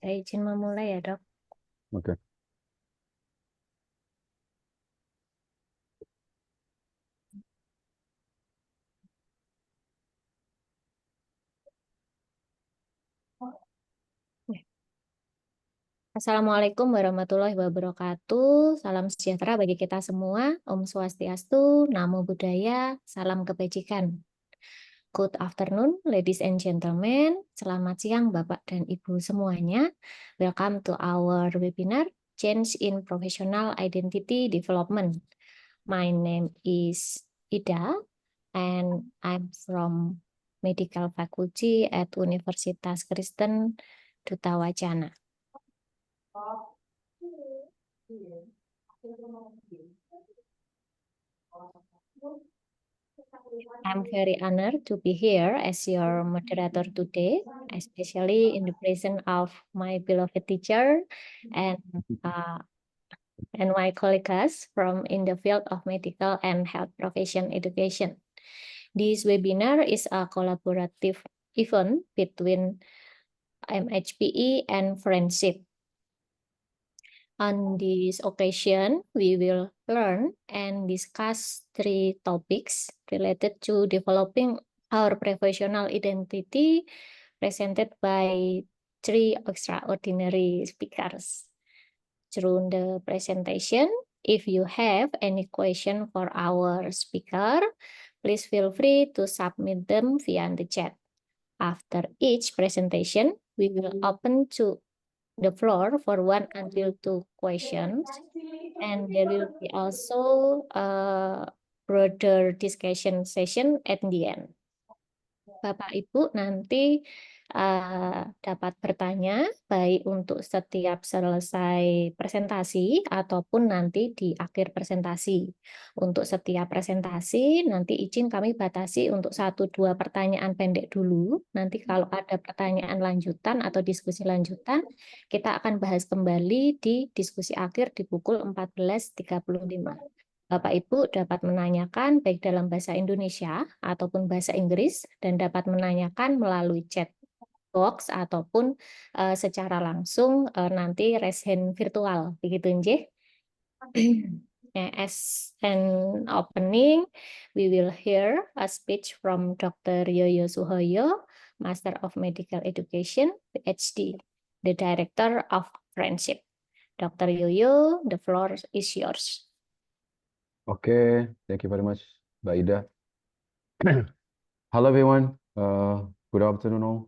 Saya izin memulai ya, Dok. Oke. Assalamualaikum warahmatullahi wabarakatuh. Salam sejahtera bagi kita semua. Om Swastiastu, Namo Buddhaya, salam kebajikan. Good afternoon, ladies and gentlemen. Selamat siang, Bapak dan Ibu semuanya. Welcome to our webinar, Change in Professional Identity Development. My name is Ida, and I'm from Medical Faculty at Universitas Kristen Duta Wacana. I'm very honored to be here as your moderator today, especially in the presence of my beloved teacher and uh, and my colleagues from in the field of medical and health profession education. This webinar is a collaborative event between MHPE and Friendship. On this occasion, we will learn and discuss 3 topics related to developing our professional identity presented by 3 extraordinary speakers. Through the presentation, if you have any question for our speaker, please feel free to submit them via the chat. After each presentation, we will open to the floor for 1 until 2 questions, and there will be also a broader discussion session at the end. Bapak Ibu nanti dapat bertanya baik untuk setiap selesai presentasi ataupun nanti di akhir presentasi. Untuk setiap presentasi nanti izin kami batasi untuk 1-2 pertanyaan pendek dulu. Nanti kalau ada pertanyaan lanjutan atau diskusi lanjutan, kita akan bahas kembali di diskusi akhir di pukul 14.35. Bapak Ibu dapat menanyakan baik dalam bahasa Indonesia ataupun bahasa Inggris dan dapat menanyakan melalui chat box ataupun secara langsung nanti raise hand virtual begitu nggih. As an opening, we will hear a speech from Dr. Yoyo Suhoyo, Master of Medical Education, PhD, the Director of Friendship. Dr. Yoyo, the floor is yours. Okay, thank you very much, Mbak Ida. Hello, everyone. Good afternoon, all.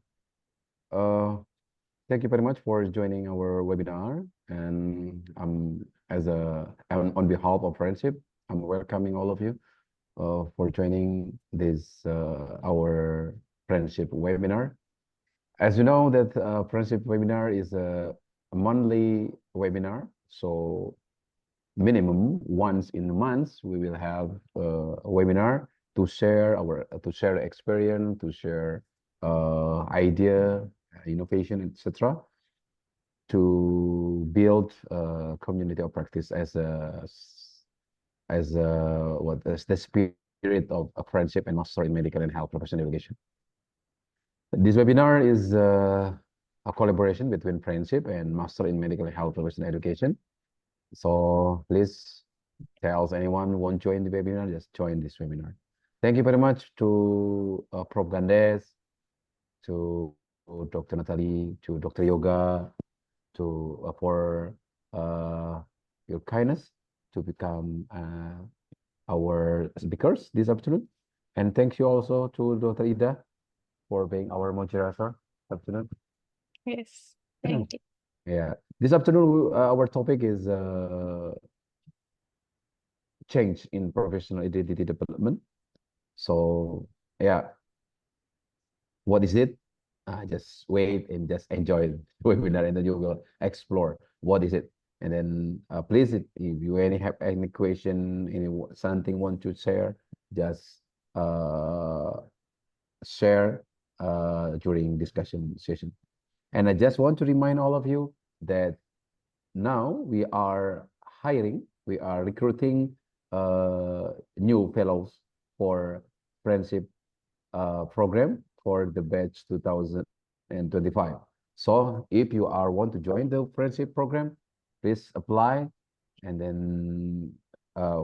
Thank you very much for joining our webinar. And on behalf of Friendship, I'm welcoming all of you for joining this our Friendship webinar. As you know, that Friendship webinar is a monthly webinar, so minimum once in a month we will have a webinar to share experience, to share idea, innovation, etc., to build a community of practice as the spirit of friendship and master in medical and health professional education. This webinar is a collaboration between Friendship and Master in Medical and Health Professional Education. So please tell anyone who won't join the webinar, just join this webinar. Thank you very much to Prof. Gandes, to Dr. Nathalie, to Dr. Yoga, for your kindness to become our speakers this afternoon. And thank you also to Dr. Ida for being our moderator this afternoon. Yes, thank you. Yeah, this afternoon our topic is change in professional identity development. So yeah, what is it? Just wait and just enjoy the webinar, and then you will explore what is it. And then please, if you have any question, something want to share, just share during discussion session. And I just want to remind all of you that now we are recruiting new fellows for Friendship program for the batch 2025. So if you want to join the friendship program, please apply and then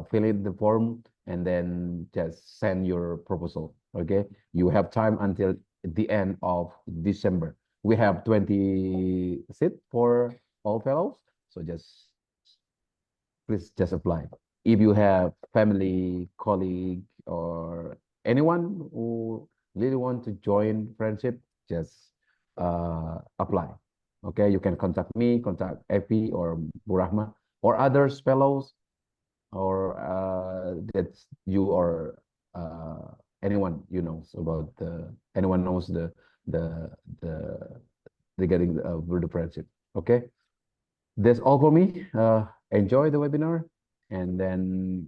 fill in the form and then just send your proposal. Okay, you have time until the end of December. We have 20 seats for all fellows, so please just apply. If you have family, colleague, or anyone who really want to join friendship, just apply. Okay, you can contact me, contact Epi or Burahma or others fellows, or that you or anyone you know about anyone knows the the regarding the friendship. Okay, that's all for me. Enjoy the webinar and then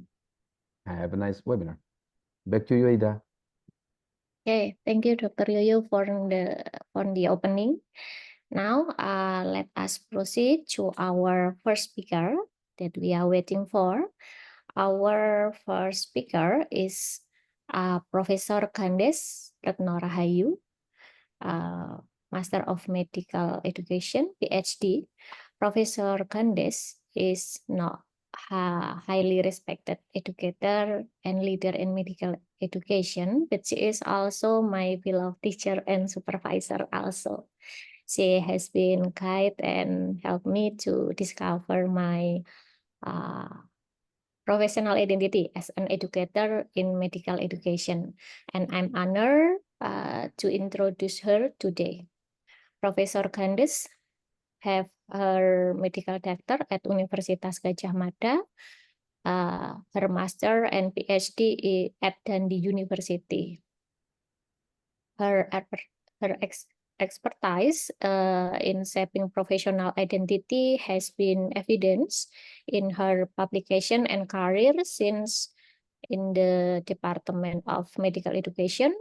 have a nice webinar. Back to you, Ida. Okay, thank you, Dr. Yoyo, for the opening. Now, let us proceed to our first speaker that we are waiting for. Our first speaker is Professor Candes Retno Rahayu, Master of Medical Education, PhD. Professor Candes is not a highly respected educator and leader in medical education, but she is also my beloved teacher and supervisor also. She has been guide and helped me to discover my professional identity as an educator in medical education, and I'm honored to introduce her today. Professor Candes have her medical doctor at Universitas Gadjah Mada, her master and PhD at Dundee University. Her expertise in shaping professional identity has been evidenced in her publication and career since in the Department of Medical Education,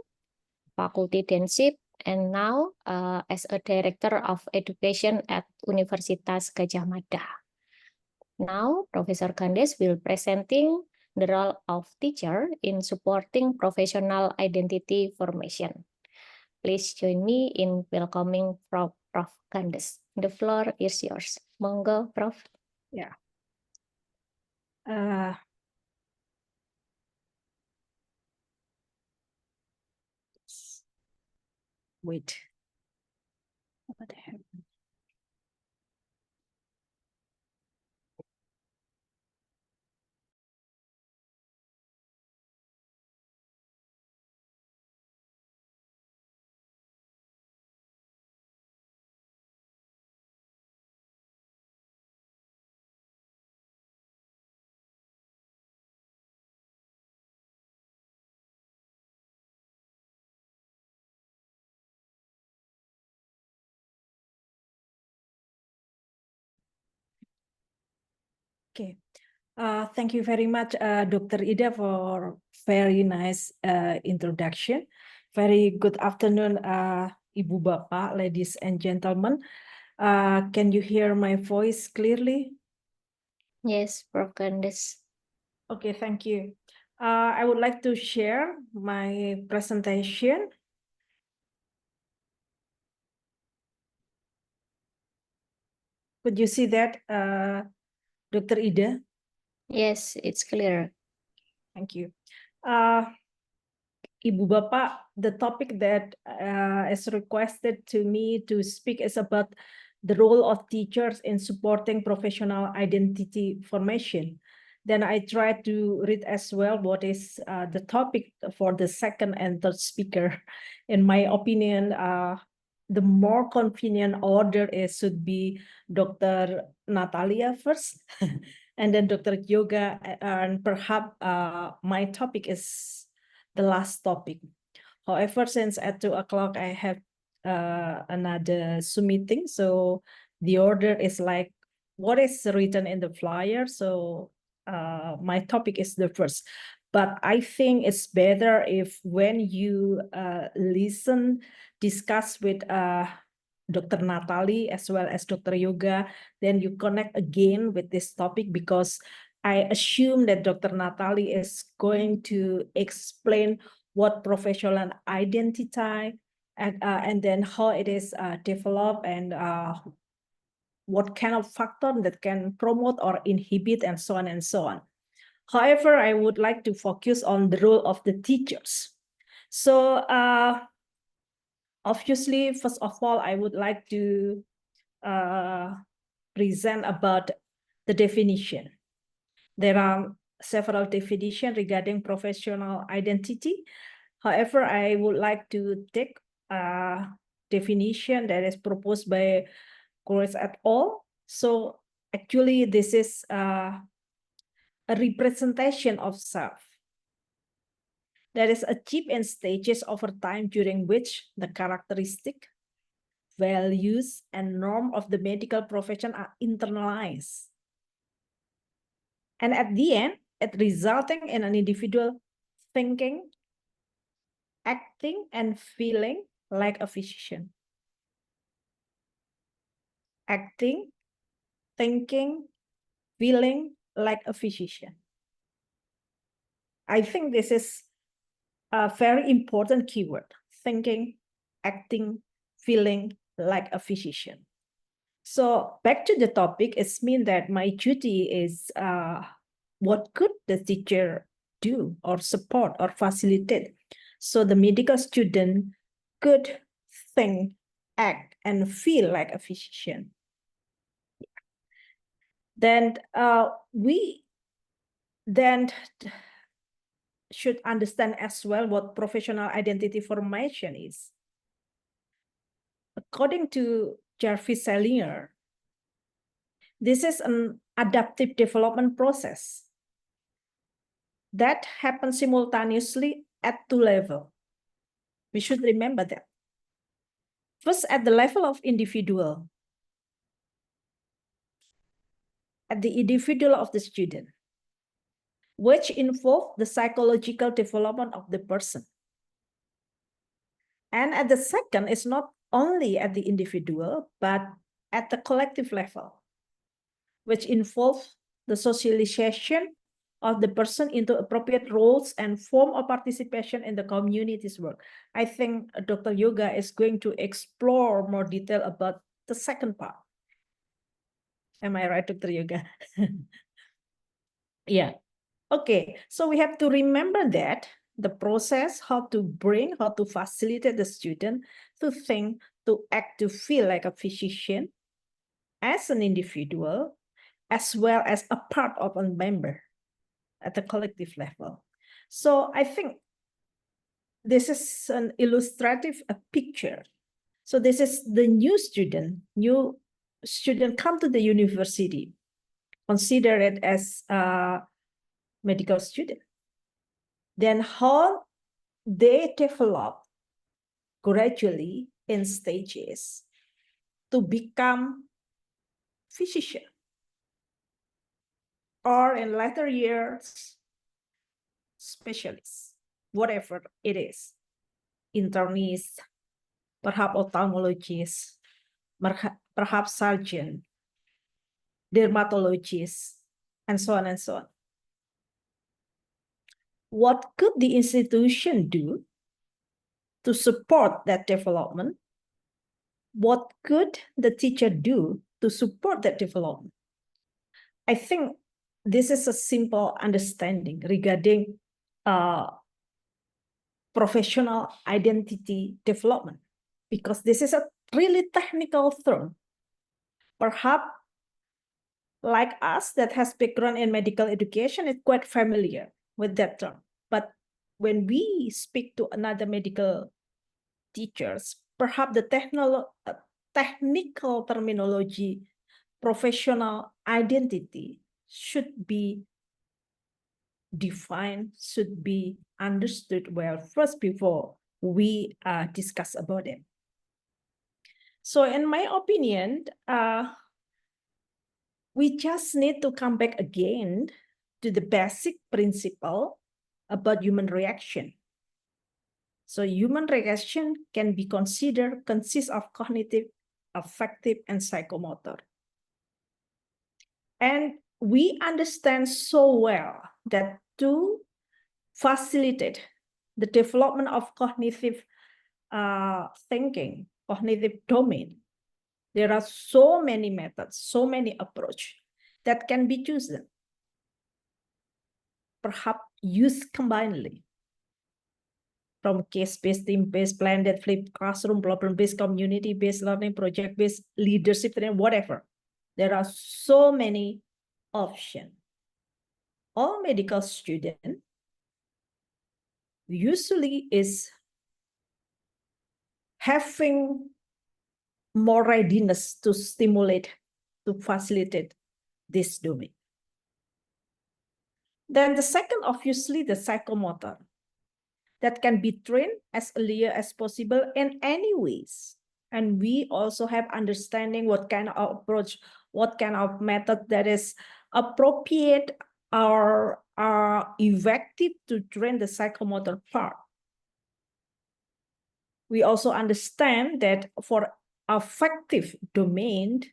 Faculty Deanship, and now as a Director of Education at Universitas Gadjah Mada. Now, Professor Candes will presenting the role of teacher in supporting professional identity formation. Please join me in welcoming Prof. Candes. The floor is yours. Monggo, Prof. Yeah. Wait. What happened? Okay. Thank you very much, Dr. Ida, for very nice introduction. Very good afternoon, Ibu Bapak, ladies and gentlemen. Can you hear my voice clearly? Yes, Prof. Candes. Okay, thank you. I would like to share my presentation. Could you see that, Dr. Ida? Yes, it's clear. Thank you. Ibu Bapak, the topic that is requested to me to speak is about the role of teachers in supporting professional identity formation. Then I try to read as well what is the topic for the second and third speaker. In my opinion, the more convenient order should be Dr. Natalia first, and then Dr. Yoga, and perhaps my topic is the last topic. However, since at 2 o'clock I have another Zoom meeting, so the order is like what is written in the flyer. So my topic is the first. But I think it's better if when you listen, discuss with Dr. Natalie as well as Dr. Yoga, then you connect again with this topic, because I assume that Dr. Natalie is going to explain what professional identity and then how it is developed, and what kind of factor that can promote or inhibit, and so on and so on. However, I would like to focus on the role of the teachers. So obviously, first of all, I would like to present about the definition. There are several definitions regarding professional identity. However, I would like to take a definition that is proposed by Corres et al. So actually, this is a representation of self that is achieved in stages over time, during which the characteristic, values, and norm of the medical profession are internalized. And at the end, it resulting in an individual thinking, acting, and feeling like a physician. Acting, thinking, feeling like a physician. I think this is a very important keyword: thinking, acting, feeling like a physician. So back to the topic, it's mean that my duty is what could the teacher do or support or facilitate so the medical student could think, act, and feel like a physician. Then we then should understand as well what professional identity formation is. According to Jarvis Salinger, this is an adaptive development process that happens simultaneously at two levels. We should remember that. First, at the level of individual, at the individual of the student, which involve the psychological development of the person. And at the second, it's not only at the individual, but at the collective level, which involves the socialization of the person into appropriate roles and form of participation in the community's work. I think Dr. Yoga is going to explore more detail about the second part. Am I right, Dr. Yoga? Yeah. Okay, so we have to remember that the process, how to facilitate the student to think, to act, to feel like a physician as an individual, as well as a part of a member at the collective level. So I think this is an illustrative picture. So this is the new student come to the university, consider it as a medical student. Then how they develop gradually in stages to become physician, or in later years, specialists, whatever it is, internist, perhaps ophthalmologist, perhaps surgeon, dermatologist, and so on and so on. What could the institution do to support that development? What could the teacher do to support that development? I think this is a simple understanding regarding professional identity development, because this is a really technical term. Perhaps like us that has background in medical education is quite familiar with that term. But when we speak to another medical teachers, perhaps the technical terminology, professional identity should be defined, should be understood well first before we discuss about it. So in my opinion, we just need to come back again to the basic principle about human reaction. So human reaction can be considered consists of cognitive, affective, and psychomotor. And we understand so well that to facilitate the development of cognitive thinking, cognitive domain. There are so many methods, so many approaches that can be chosen. Perhaps used combinedly. From case-based, team-based, blended, flipped classroom, problem-based, community-based learning, project-based, leadership, and whatever. There are so many options. All medical students usually is having more readiness to stimulate, to facilitate this domain. Then the second, obviously, the psychomotor that can be trained as early as possible in any ways. And we also have understanding what kind of approach, what kind of method that is appropriate or effective to train the psychomotor part. We also understand that for affective domain,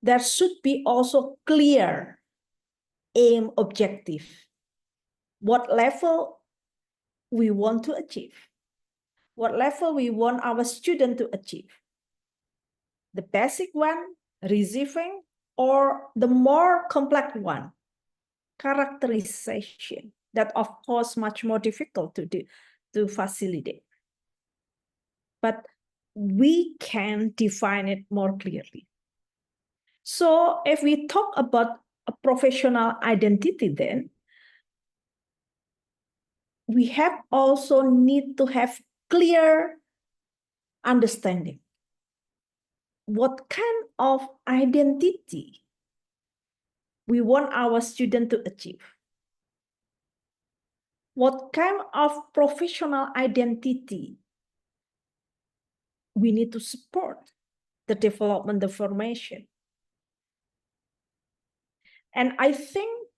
there should be also clear aim objective. What level we want to achieve? What level we want our student to achieve? The basic one, receiving, or the more complex one, characterization, that of course much more difficult to do, to facilitate. But we can define it more clearly. So if we talk about a professional identity, then we have also need to have clear understanding. What kind of identity we want our student to achieve? What kind of professional identity we need to support the development, the formation? And I think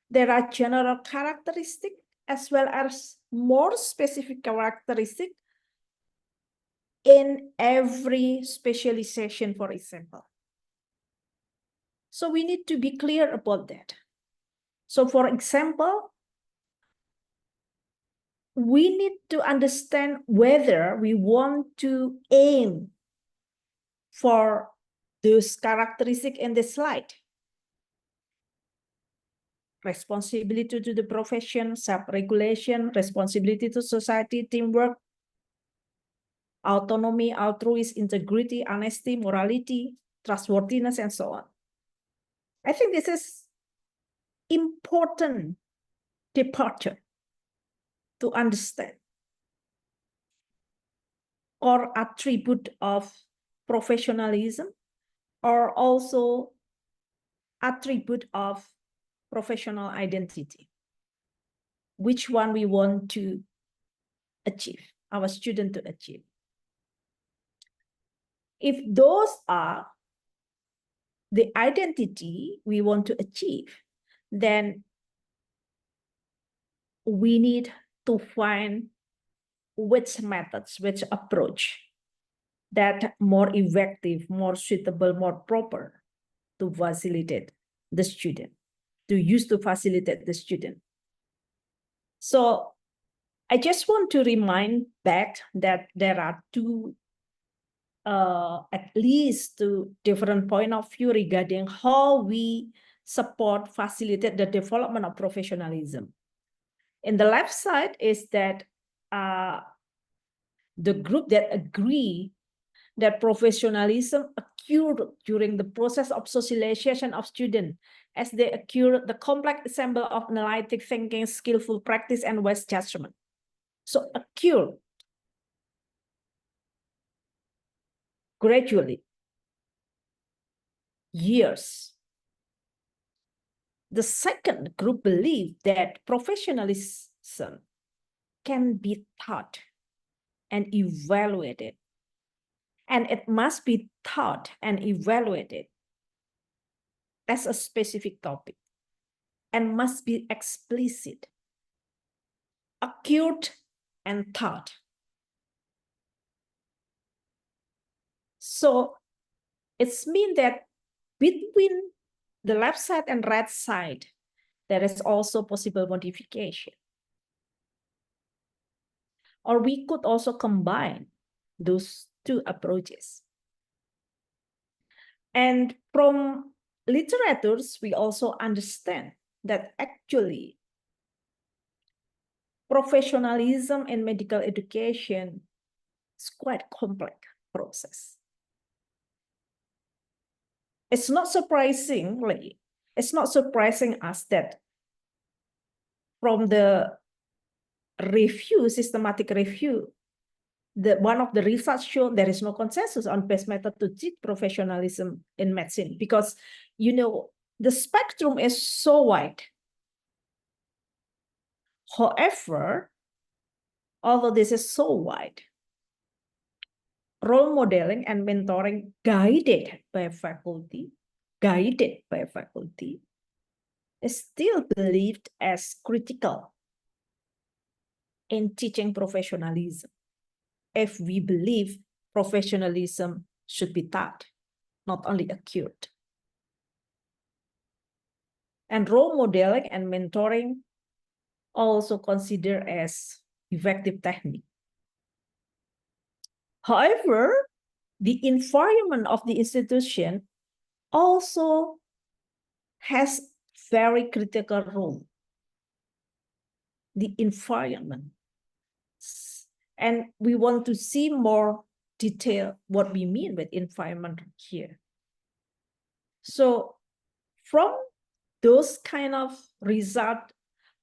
there are general characteristics as well as more specific characteristics in every specialization, for example. So we need to be clear about that. So for example, we need to understand whether we want to aim for those characteristics in the slide. Responsibility to the profession, self-regulation, responsibility to society, teamwork, autonomy, altruism, integrity, honesty, morality, trustworthiness, and so on. I think this is important departure to understand, or attribute of professionalism, or also attribute of professional identity. Which one we want to achieve, our student to achieve. If those are the identity we want to achieve, then we need to find which methods, which approach that more effective, more suitable, more proper to facilitate the student, to use to facilitate the student. So I just want to remind back that there are two, at least two different point of view regarding how we support, facilitate the development of professionalism. In the left side is that the group that agree that professionalism occurred during the process of socialization of students as they occur the complex ensemble of analytic thinking, skillful practice, and wise judgment. So occur gradually, years. The second group believe that professionalism can be taught and evaluated, and it must be taught and evaluated as a specific topic and must be explicit, acute, and taught. So it's mean that between the left side and right side, there is also possible modification. Or we could also combine those two approaches. And from literatures, we also understand that actually professionalism in medical education is quite a complex process. It's not surprising us that from the systematic review, one of the results showed there is no consensus on best method to teach professionalism in medicine, because, you know, the spectrum is so wide. However, although this is so wide, role modeling and mentoring guided by faculty is still believed as critical in teaching professionalism, if we believe professionalism should be taught, not only acquired. And role modeling and mentoring also considered as effective technique. However, the environment of the institution also has very critical role. The environment. And we want to see more detail what we mean with environment here. So from those kind of result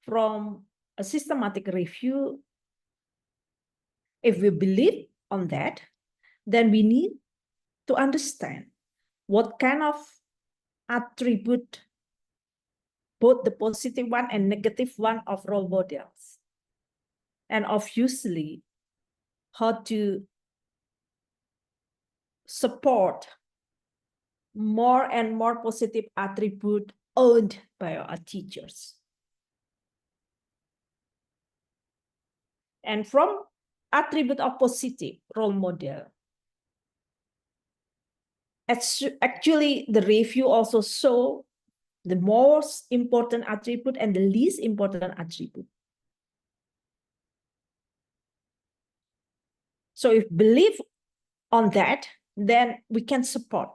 from a systematic review, if we believe on that, then we need to understand what kind of attribute, both the positive one and negative one of role models. And obviously, how to support more and more positive attribute owned by our teachers. And from attribute of positive role model, actually the review also show the most important attribute and the least important attribute. So if believe on that, then we can support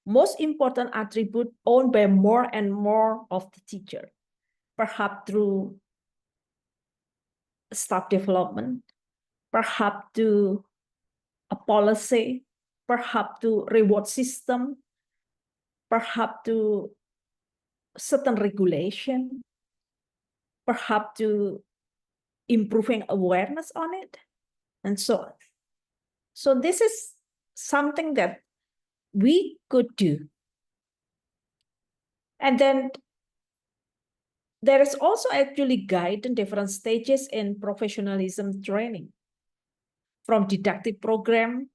most important attribute owned by more and more of the teacher, perhaps through staff development, perhaps to a policy, perhaps to reward system, perhaps to certain regulation, perhaps to improving awareness on it, and so on. So this is something that we could do. And then there is also actually guide in different stages in professionalism training, from didactic program,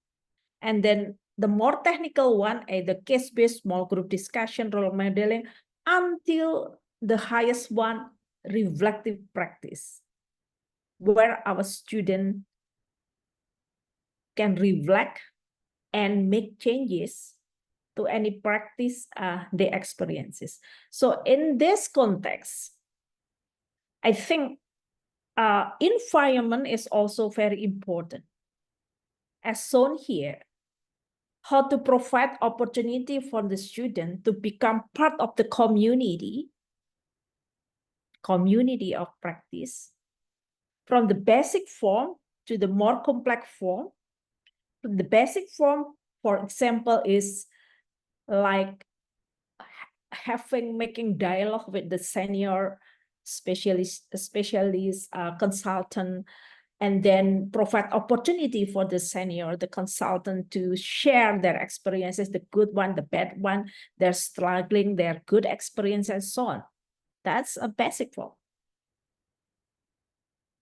and then the more technical one, the case-based small group discussion, role modeling, until the highest one, reflective practice, where our student can reflect and make changes to any practice they experiences. So in this context, I think environment is also very important. As shown here, how to provide opportunity for the student to become part of the community of practice, from the basic form to the more complex form. The basic form, for example, is like making dialogue with the senior specialist, consultant, and then provide opportunity for the senior, the consultant, to share their experiences, the good one, the bad one, they're struggling, their good experience, and so on. That's a basic form.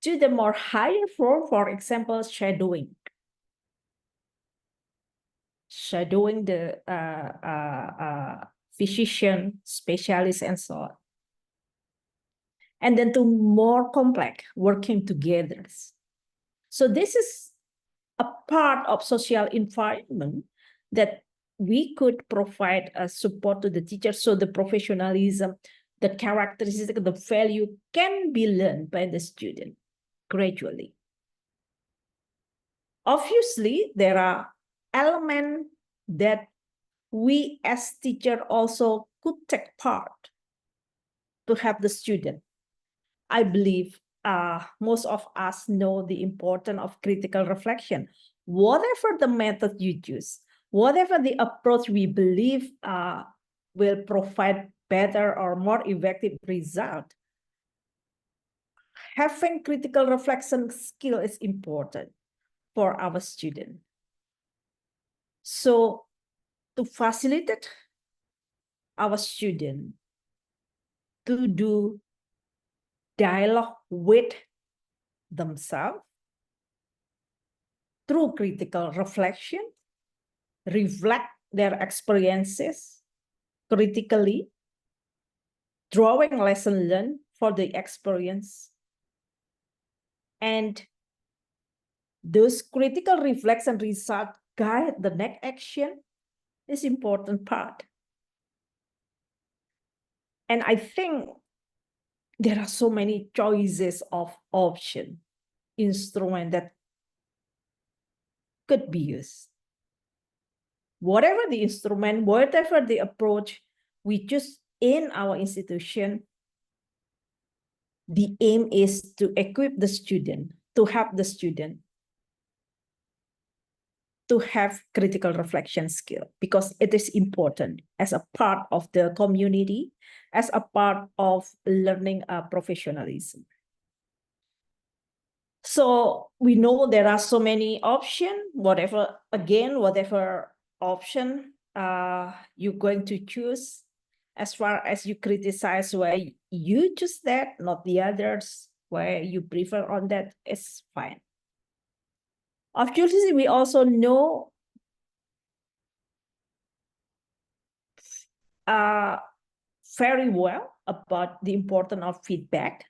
To the more higher form, for example, shadowing the physician, specialist, and so on. And then to more complex, working together. So this is a part of social environment that we could provide a support to the teacher, so the professionalism, the characteristics, the value can be learned by the student gradually. Obviously, there are elements that we as teacher also could take part to help the student. I believe most of us know the importance of critical reflection. Whatever the method you choose, whatever the approach we believe will provide better or more effective result, having critical reflection skill is important for our student. So to facilitate our student to do dialogue with themselves through critical reflection, reflect their experiences critically, drawing lesson learned for the experience, and those critical reflection result guide the next action is important part. And I think there are so many choices of option, instrument that could be used. Whatever the instrument, whatever the approach we choose in our institution, the aim is to equip the student, to help the student to have critical reflection skill, because it is important as a part of the community, as a part of learning professionalism. So we know there are so many options, whatever option you're going to choose, as far as you criticize where you choose that, not the others, where you prefer on that, is fine. Obviously, we also know very well about the importance of feedback.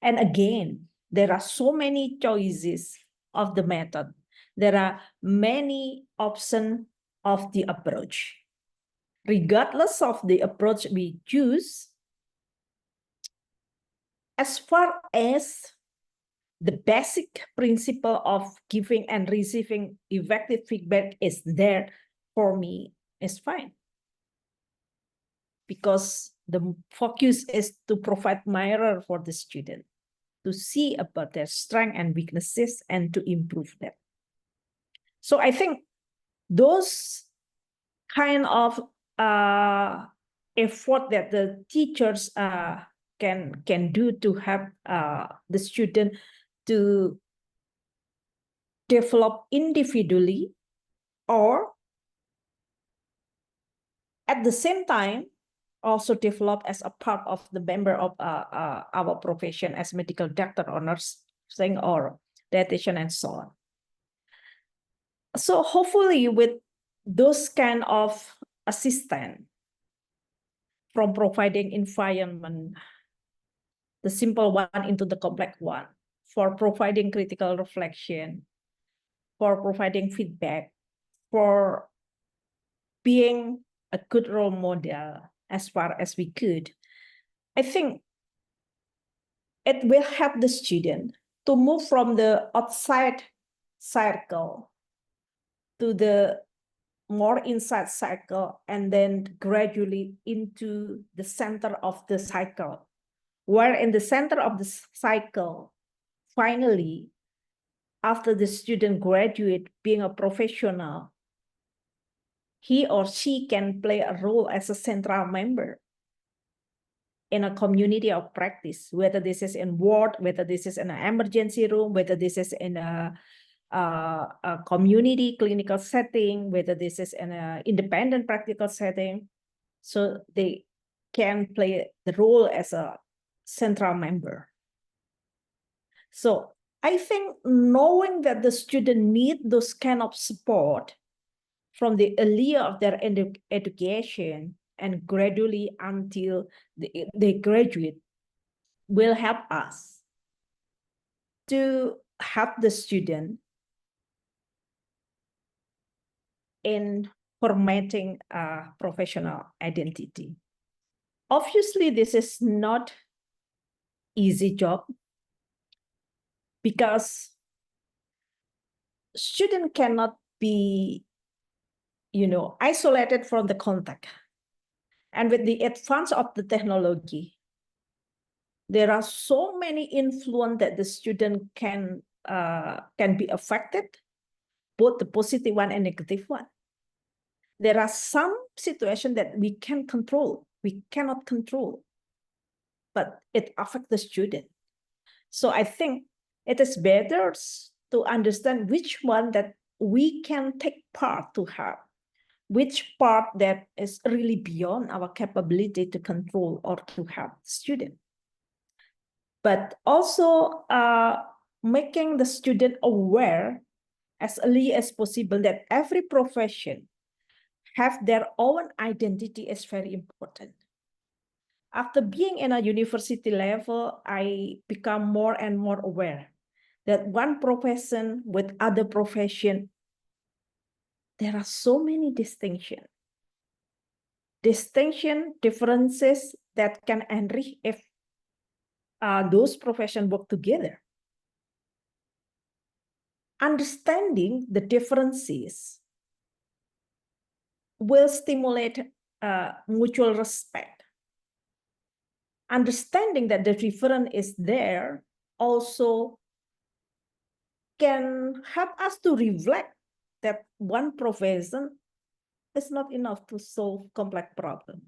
And again, there are so many choices of the method. There are many options of the approach. Regardless of the approach we choose, as far as the basic principle of giving and receiving effective feedback is there, for me, is fine. Because the focus is to provide mirror for the student, to see about their strengths and weaknesses and to improve them. So I think those kind of effort that the teachers can do to help the student to develop individually, or at the same time also develop as a part of the member of our profession as medical doctor or nursing or dietitian and so on. So hopefully with those kind of assistance, from providing environment, the simple one into the complex one, for providing critical reflection, for providing feedback, for being a good role model as far as we could, I think it will help the student to move from the outside circle to the more inside cycle, and then gradually into the center of the cycle, where in the center of the cycle, finally, after the student graduate being a professional, he or she can play a role as a central member in a community of practice, whether this is in ward, whether this is in an emergency room, whether this is in a community clinical setting, whether this is in an independent practical setting. So they can play the role as a central member. So I think knowing that the student need those kind of support from the earlier of their education and gradually until they graduate will help us to help the student in formatting a professional identity. Obviously, this is not easy job, because student cannot be, isolated from the contact. And with the advance of the technology, there are so many influence that the student can be affected, both the positive one and negative one. There are some situations that we can control, we cannot control, but it affects the student. So I think it is better to understand which one that we can take part to help, which part that is really beyond our capability to control or to help the student. But also making the student aware as early as possible that every profession have their own identity is very important. After being in a university level, I become more and more aware that one profession with other profession, there are so many distinctions. Differences that can enrich if those professions work together. Understanding the differences will stimulate mutual respect. Understanding that the difference is there also can help us to reflect that one profession is not enough to solve complex problems.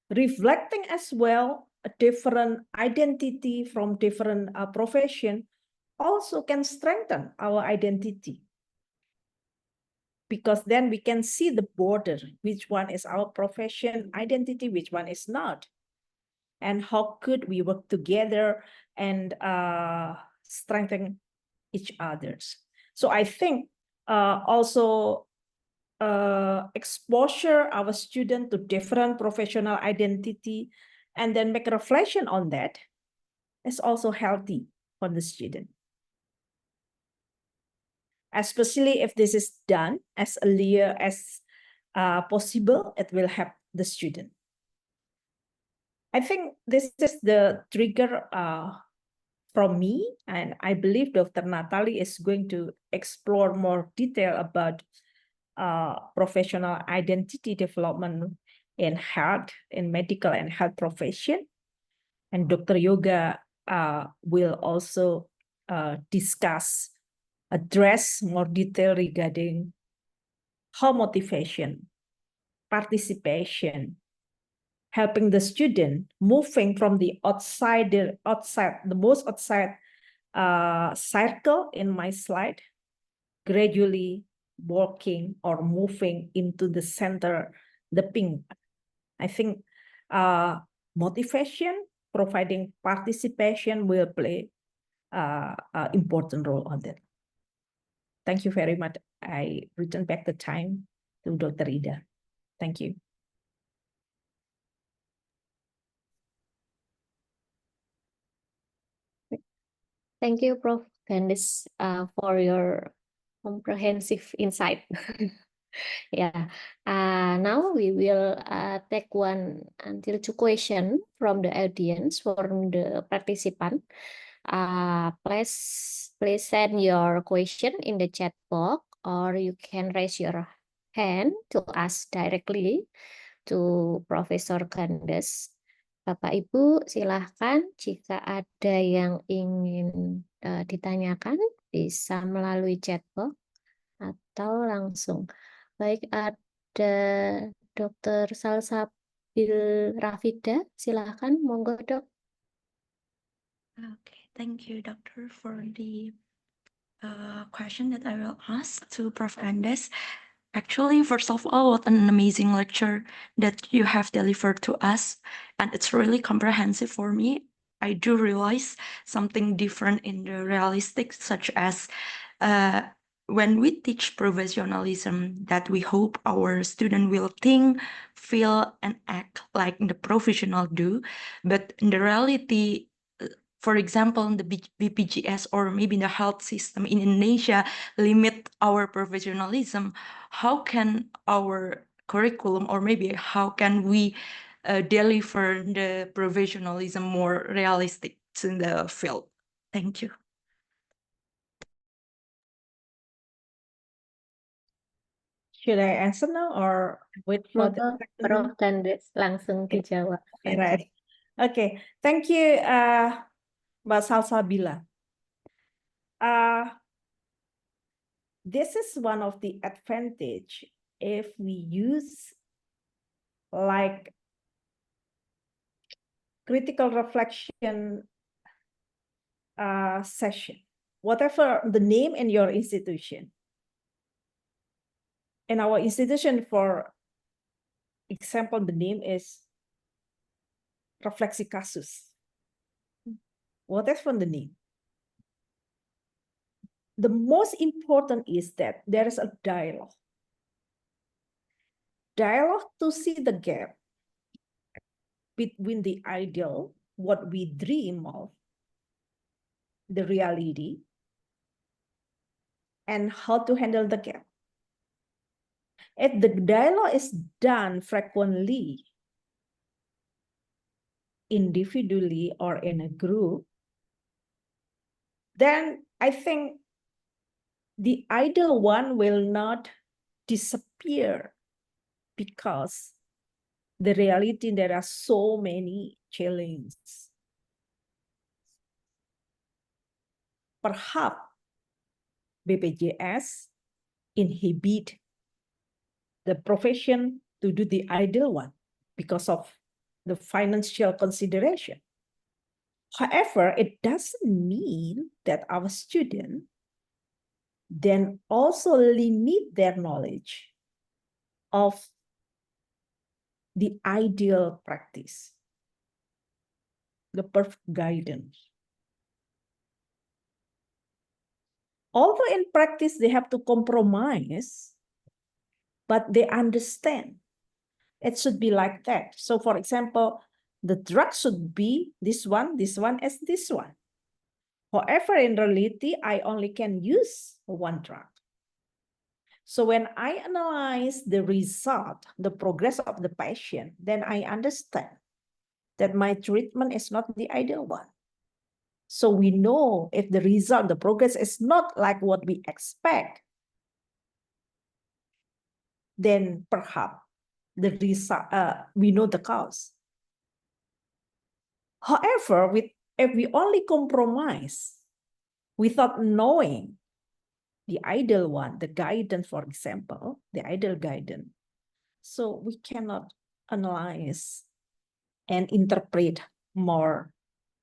Reflecting as well a different identity from different profession also can strengthen our identity, because then we can see the border, which one is our profession identity, which one is not, and how could we work together and strengthen each other's. So I think also exposure our student to different professional identity and then make a reflection on that is also healthy for the student. Especially if this is done as early as possible, it will help the student. I think this is the trigger from me, and I believe Dr. Natalie is going to explore more detail about professional identity development in health, in medical and health profession. And Dr. Yoga will also address more detail regarding how motivation, participation, helping the student moving from the most outside circle in my slide, gradually walking or moving into the center, the pink. I think motivation, providing participation will play an important role on that. Thank you very much. I return back the time to Dr. Ida. Thank you. Thank you, Prof. Candice, for your comprehensive insight. Yeah. Now we will take one until two questions from the audience, from the participant. Please send your question in the chat box, or you can raise your hand to ask directly to Profesor Candice. Bapak Ibu, silahkan jika ada yang ingin ditanyakan bisa melalui chat box atau langsung. Baik, ada Dr. Salsabil Rafida, silahkan, monggo Dok. Okay, thank you, Doctor, for the question that I will ask to Prof. Andes. Actually, first of all, what an amazing lecture that you have delivered to us, and it's really comprehensive for me. I do realize something different in the realistic, such as when we teach professionalism, that we hope our student will think, feel, and act like the professional do, but in the reality, for example, the BPJS or maybe the health system in Indonesia limit our professionalism. How can our curriculum, or maybe how can we deliver the professionalism more realistic in the field? Thank you. Should I answer now or wait for the Monggo, second? Prof. Gandes langsung Okay. dijawab Okay, saja. right. Okay, thank you, Mbak Salsabila. This is one of the advantage if we use like critical reflection session, whatever the name in your institution. In our institution, for example, the name is Refleksi Kasus. Whatever the name. The most important is that there is a dialogue. Dialogue to see the gap between the ideal, what we dream of, the reality, and how to handle the gap. If the dialogue is done frequently, individually or in a group, then I think the ideal one will not disappear because the reality there are so many challenges. Perhaps BPJS inhibit the profession to do the ideal one because of the financial consideration. However, it doesn't mean that our students then also limit their knowledge of the ideal practice, the perfect guidance. Although in practice they have to compromise, but they understand it should be like that. So for example, the drug should be this one as this one. However, in reality, I only can use one drug. So when I analyze the result, the progress of the patient, then I understand that my treatment is not the ideal one. So we know if the result, the progress is not like what we expect, then perhaps the result, we know the cause. However, if we only compromise without knowing the ideal one, the guidance, for example, the ideal guidance, so we cannot analyze and interpret more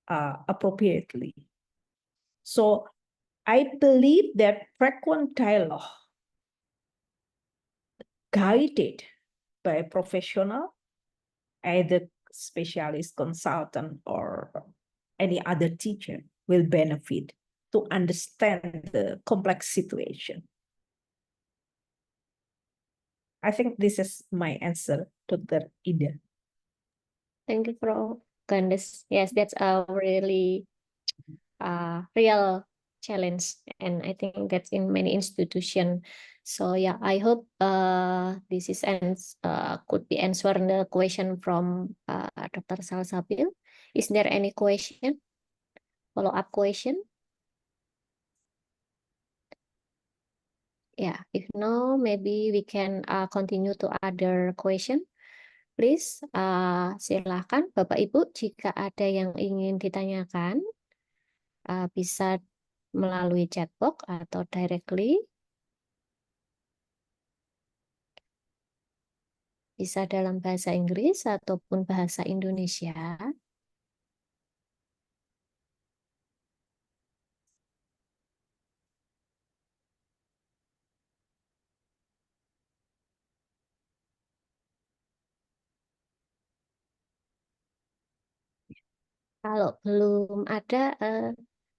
appropriately. So I believe that frequent dialogue guided by a professional, either specialist, consultant, or any other teacher will benefit to understand the complex situation. I think this is my answer to the Ida. Thank you, Prof. Gandes. Yes, that's a really real challenge, and I think that's in many institutions. So yeah, I hope this is could be answered the question from Dr. Salsabil. Is there any question? Follow-up question? Yeah, if no, maybe we can continue to other question. Please, silakan Bapak Ibu, jika ada yang ingin ditanyakan, bisa melalui chat box atau directly. Bisa dalam bahasa Inggris ataupun bahasa Indonesia. Kalau belum ada,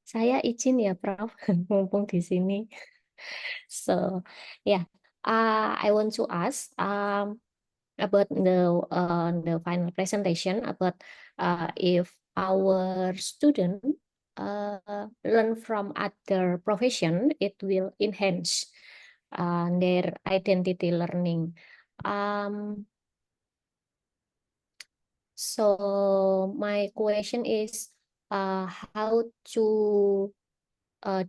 saya izin ya, Prof, mumpung di sini. So, yeah, I want to ask about the final presentation about if our student learn from other profession, it will enhance their identity learning. So my question is how to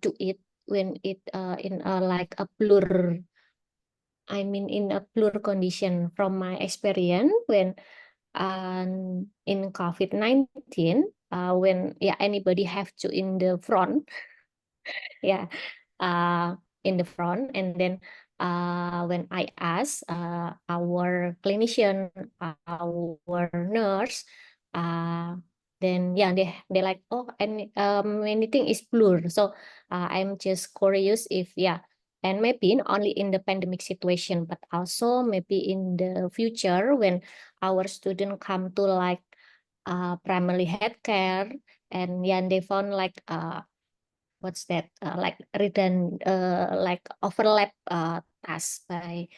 do it when it in like a blur I mean, in a blur condition from my experience when in COVID-19, when anybody have to in the front, in the front, and then when I ask our clinician, our nurse, then they like, oh, and anything is blur. So I'm just curious if and maybe not only in the pandemic situation, but also maybe in the future when our student come to like primary healthcare, and they found like what's that like like overlap tasks by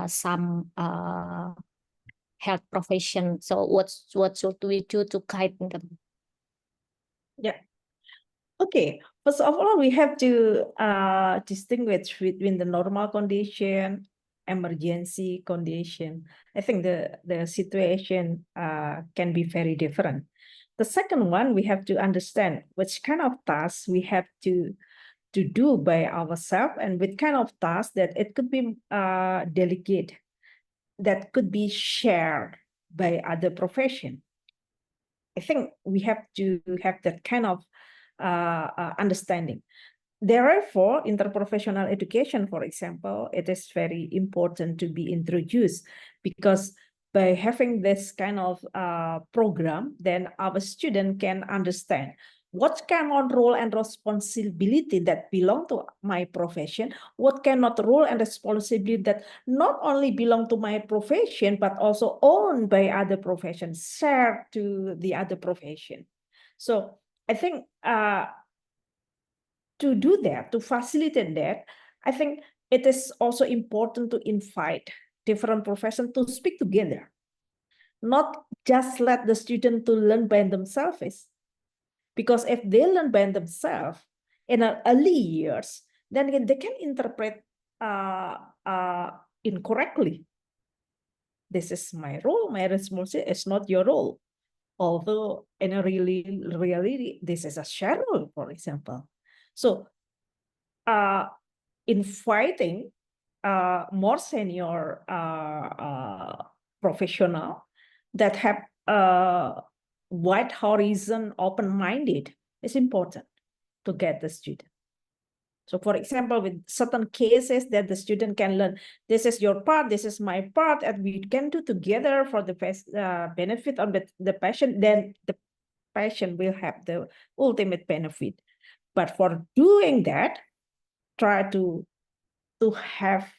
some health profession. So what should we do to guide them? Yeah. Okay. First of all, we have to distinguish between the normal condition, emergency condition. I think the situation can be very different. The second one, we have to understand which kind of tasks we have to do by ourselves, and which kind of tasks that it could be delegate, that could be shared by other profession. I think we have to have that kind of understanding. Therefore, interprofessional education, for example, it is very important to be introduced, because by having this kind of program, then our student can understand what kind of role and responsibility that belong to my profession, what kind of role and responsibility that not only belong to my profession, but also owned by other professions, shared to the other profession. So I think to do that, to facilitate that, I think it is also important to invite different professions to speak together, not just let the student to learn by themselves. Because if they learn by themselves in early years, then they can interpret incorrectly. This is my role, my responsibility is not your role. Although in a really, this is a shared role, for example. So inviting more senior professional that have wide horizon, open-minded is important to get the student. So for example, with certain cases that the student can learn, this is your part, this is my part, and we can do together for the benefit of the patient, then the patient will have the ultimate benefit. But for doing that, try to have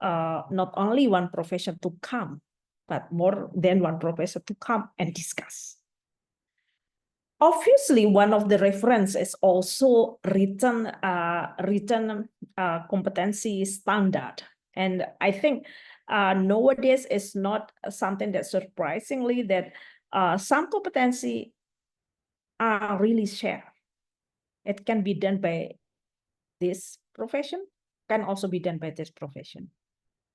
not only one profession to come, but more than one professor to come and discuss. Obviously, one of the reference is also written competency standard. And I think nowadays is not something that surprisingly that some competency are really shared. It can be done by this profession, can also be done by this profession.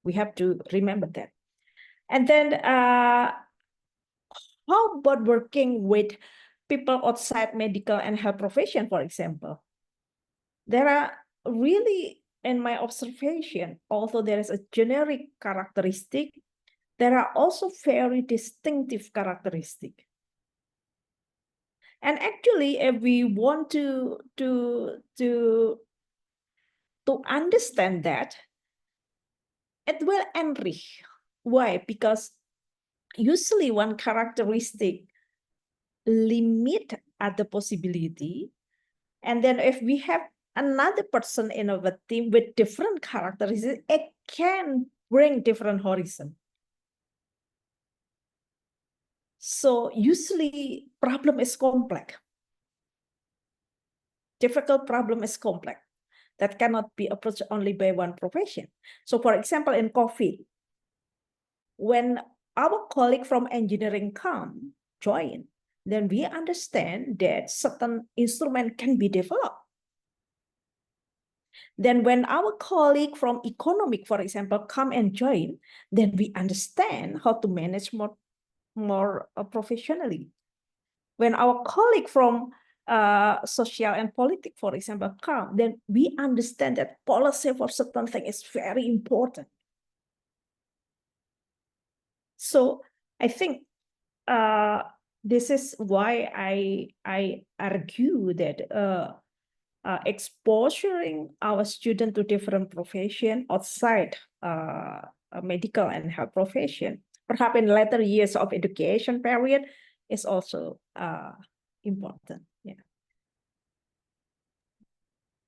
We have to remember that. And then how about working with people outside medical and health profession, for example? There are really, in my observation, although there is a generic characteristic, there are also very distinctive characteristics. And actually, if we want to understand that, it will enrich. Why? Because usually one characteristic limit other possibility, and then if we have another person in our team with different characteristics, it can bring different horizon. So usually problem is complex. Difficult problem is complex. That cannot be approached only by one profession. So for example, in COVID, when our colleague from engineering join, then we understand that certain instrument can be developed. Then when our colleague from economic, for example, come and join, then we understand how to manage more professionally. When our colleague from social and politics, for example, come, then we understand that policy for certain thing is very important. So I think this is why I argue that exposuring our student to different profession outside a medical and health profession, perhaps in later years of education period, is also important. Yeah.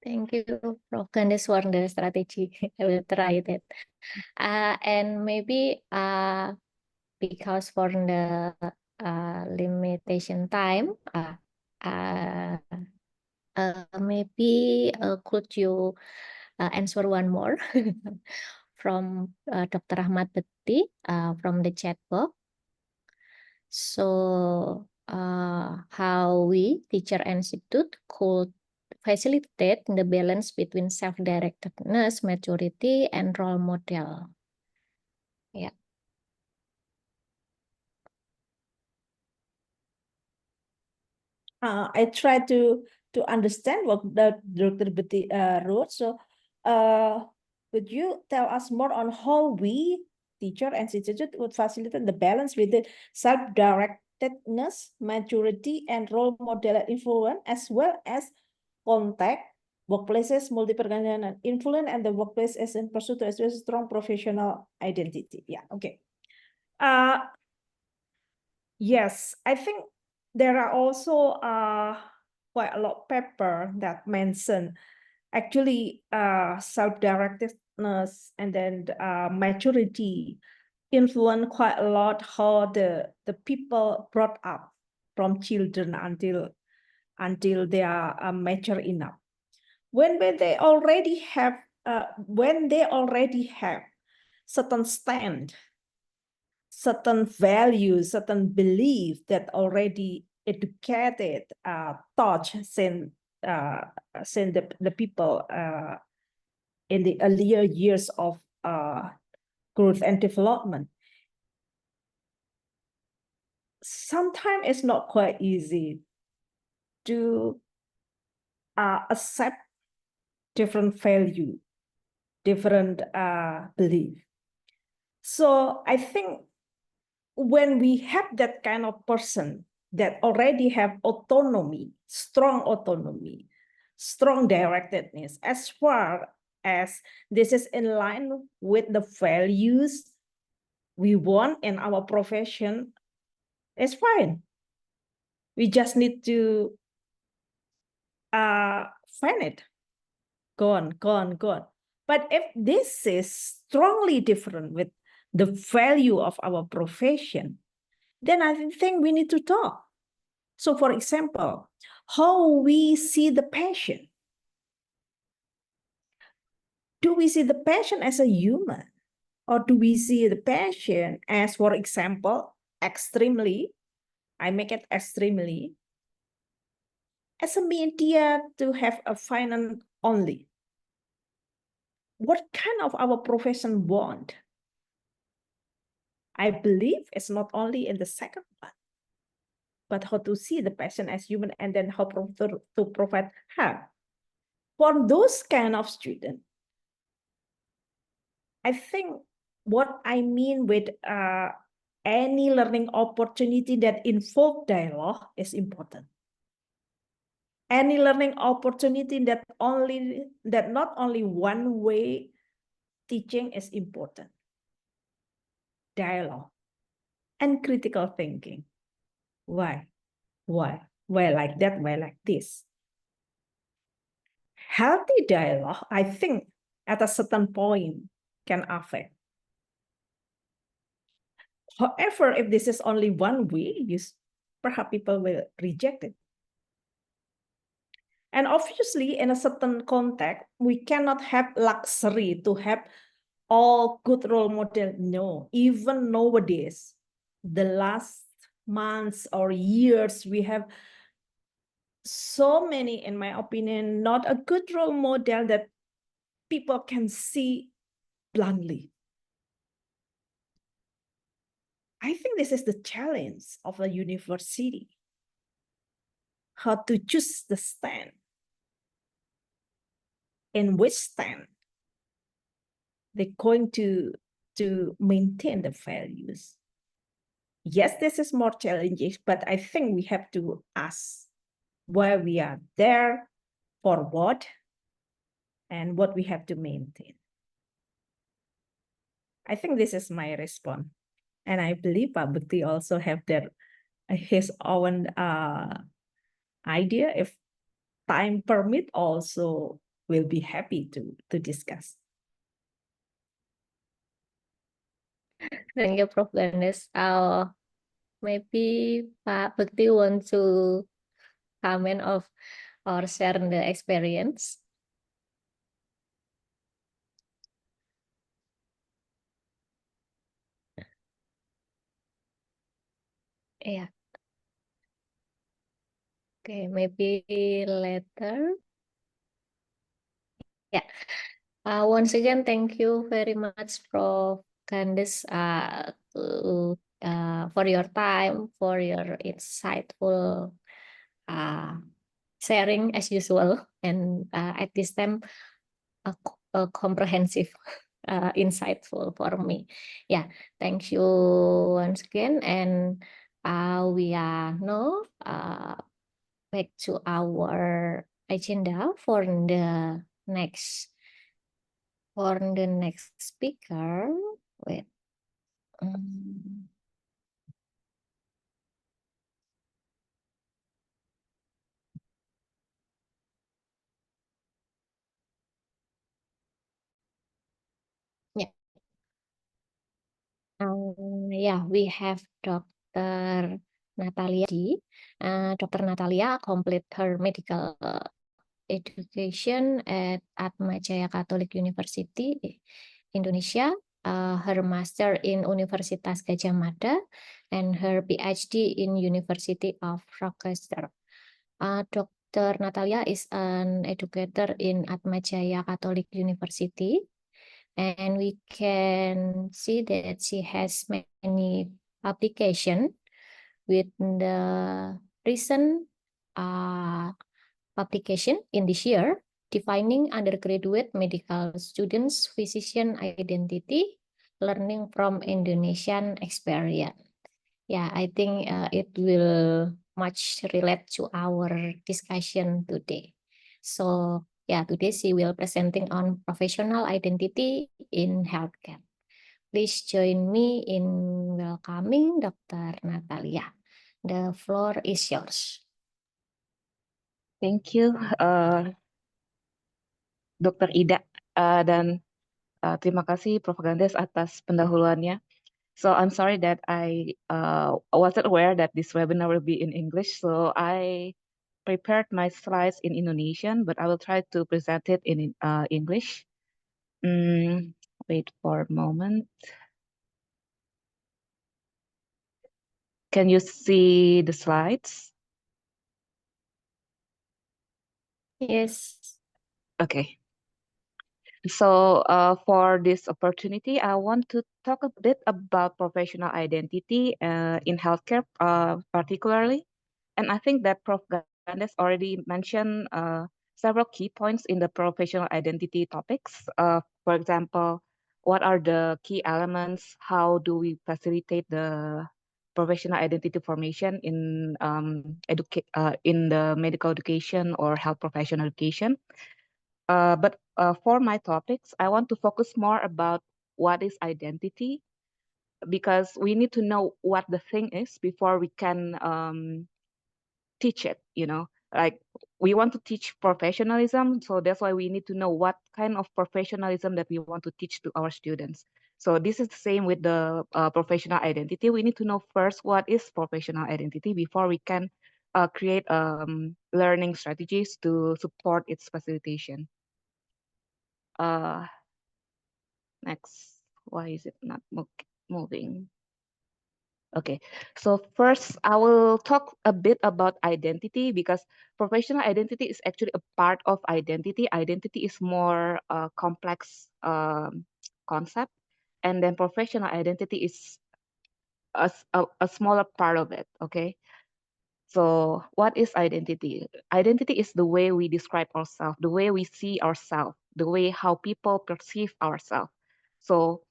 Thank you, Prof. Candice, for the strategy. I will try that. And maybe because for the limitation time, maybe could you answer one more from Dr. Ahmad Bekti from the chat box? So how we, Teacher Institute, could facilitate the balance between self-directedness, maturity, and role model. Yeah. I try to understand what the Dr. Betty wrote. So would you tell us more on how we, Teacher and Institute, would facilitate the balance between self-directedness, maturity, and role model influence, as well as contact, workplaces, multi-organization, and influence, and the workplace as in pursuit to a strong professional identity? Yeah, okay. Yes, I think there are also quite a lot of paper that mention actually self-directedness and then maturity influence quite a lot how the people brought up from children until they are mature enough. When they already have certain stand, certain values, certain belief that already educated, taught since the people in the earlier years of growth and development. Sometimes it's not quite easy to accept different value, different belief. So I think when we have that kind of person that already have autonomy, strong directedness, as far as this is in line with the values we want in our profession, it's fine. We just need to find it. Go on. But if this is strongly different with the value of our profession, then I think we need to talk. So for example, how we see the passion. Do we see the passion as a human? Or do we see the passion as, for example, extremely, I make it extremely, as a media to have a finance only? What kind of our profession want? I believe it's not only in the second one, but how to see the passion as human and then how to provide help. For those kind of students, I think what I mean with any learning opportunity that involve dialogue is important. Any learning opportunity that not only one way teaching is important. Dialogue and critical thinking. Why like that? Why like this? Healthy dialogue, I think, at a certain point can affect. However, if this is only one way, perhaps people will reject it. And obviously, in a certain context, we cannot have luxury to have all good role model. No, even nowadays, the last months or years, we have so many, in my opinion, not a good role model that people can see bluntly. I think this is the challenge of the university. How to choose the stand. In which stand they're going to maintain the values. yes, this is more challenging, but I think we have to ask why we are there, for what, and what we have to maintain. I think this is my response. And I believe Pak Bekti also have his own idea. If time permit, also will be happy to discuss. Thank you, Prof. Ganesh. Maybe Pak Bekti want to comment of or share the experience. Yeah. Okay, maybe later. Yeah. Once again, thank you very much, Prof. Candice, for your time, for your insightful sharing as usual, and at this time, a comprehensive, insightful for me. Yeah, thank you once again, and we are now back to our agenda for the next speaker. Wait. Yeah. Yeah, we have Dr. Natalia D. Dr. Natalia complete her medical education at Atmajaya Catholic University, Indonesia, her master in Universitas Gadjah Mada, and her PhD in University of Rochester. Dr. Natalia is an educator in Atmajaya Catholic University, and we can see that she has many publications with the recent publication in this year, defining undergraduate medical students' physician identity, learning from Indonesian experience. Yeah, I think it will much relate to our discussion today. So yeah, today she will presenting on professional identity in healthcare. Please join me in welcoming Dr. Natalia. The floor is yours. Thank you, Dr. Ida, dan terima kasih Prof. Gandes atas pendahuluannya. So I'm sorry that I wasn't aware that this webinar will be in English, so I prepared my slides in Indonesian, but I will try to present it in English. Wait for a moment. Can you see the slides? Yes. Okay. So for this opportunity, I want to talk a bit about professional identity in healthcare, particularly. And I think that Prof. Gandes already mentioned several key points in the professional identity topics. For example, what are the key elements? How do we facilitate the professional identity formation in in the medical education or health professional education? But for my topics, I want to focus more about what is identity, because we need to know what the thing is before we can teach it, like we want to teach professionalism. So that's why we need to know what kind of professionalism that we want to teach to our students. So this is the same with the professional identity. We need to know first what is professional identity before we can create learning strategies to support its facilitation. Next, why is it not moving? Okay, so first I will talk a bit about identity, because professional identity is actually a part of identity. Identity is more complex concept, and then professional identity is a smaller part of it, okay? So what is identity? Identity is the way we describe ourselves, the way we see ourselves, the way how people perceive ourselves. So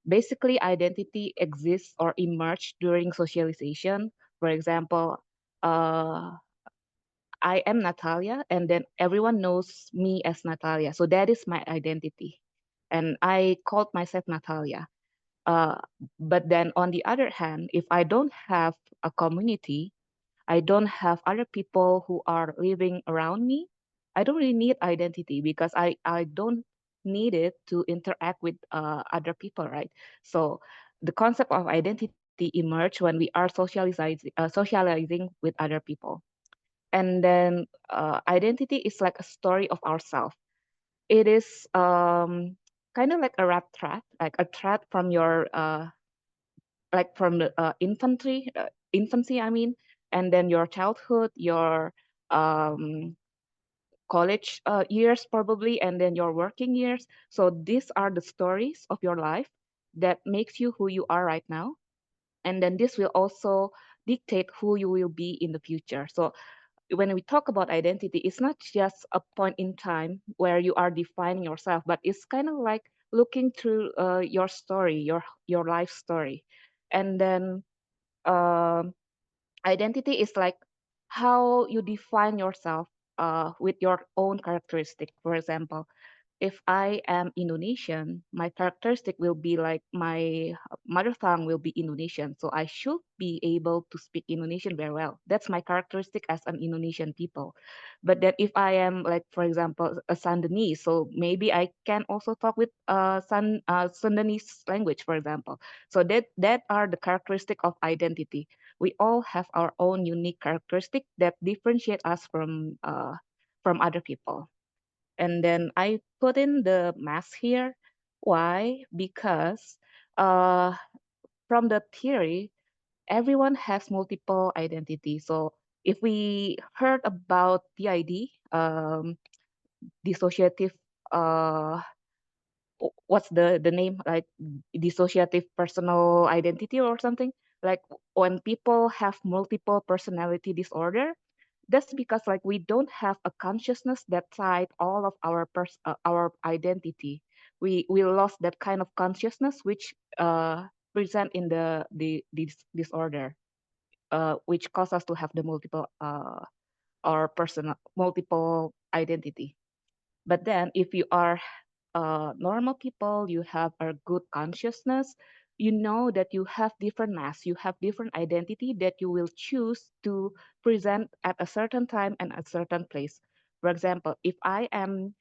Basically, identity exists or emerge during socialization. For example, I am Natalia, and then everyone knows me as Natalia. So that is my identity. And I called myself Natalia. Uh, but then on the other hand, if I don't have a community, I don't have other people who are living around me, I don't really need identity because I don't need it to interact with other people, right? So the concept of identity emerge when we are socializing with other people. And then identity is like a story of ourselves. It is kind of like a rat trap, like a thread from your like from the infancy, I mean, and then your childhood, your um, college years probably, and then your working years. So these are the stories of your life that makes you who you are right now, and then this will also dictate who you will be in the future. So when we talk about identity, it's not just a point in time where you are defining yourself, but it's kind of like looking through your story, your life story. And then um, identity is like how you define yourself with your own characteristic. For example, if I am Indonesian, my characteristic will be like my mother tongue will be Indonesian. So I should be able to speak Indonesian very well. That's my characteristic as an Indonesian people. But then if I am like, for example, a Sundanese, so maybe I can also talk with Sundanese language, for example. So that are the characteristic of identity. We all have our own unique characteristic that differentiate us from other people. And then I put in the mask here. Why? Because uh, from the theory, everyone has multiple identities. So if we heard about DID, dissociative, uh, what's the name? Like dissociative personal identity or something? Like when people have multiple personality disorder, that's because like we don't have a consciousness that tied all of our identity. We lost that kind of consciousness which present in this disorder, which cause us to have the multiple or personal multiple identity. But then if you are normal people, you have a good consciousness, you know that you have different masks, you have different identity that you will choose to present at a certain time and a certain place. For example, if I am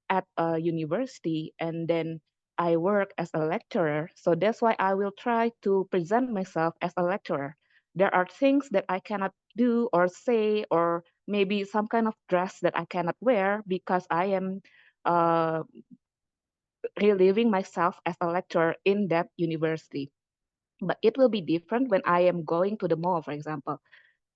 at a university and then I work as a lecturer, so that's why I will try to present myself as a lecturer. There are things that I cannot do or say, or maybe some kind of dress that I cannot wear because I am uh, reliving myself as a lecturer in that university. But it will be different when I am going to the mall, for example.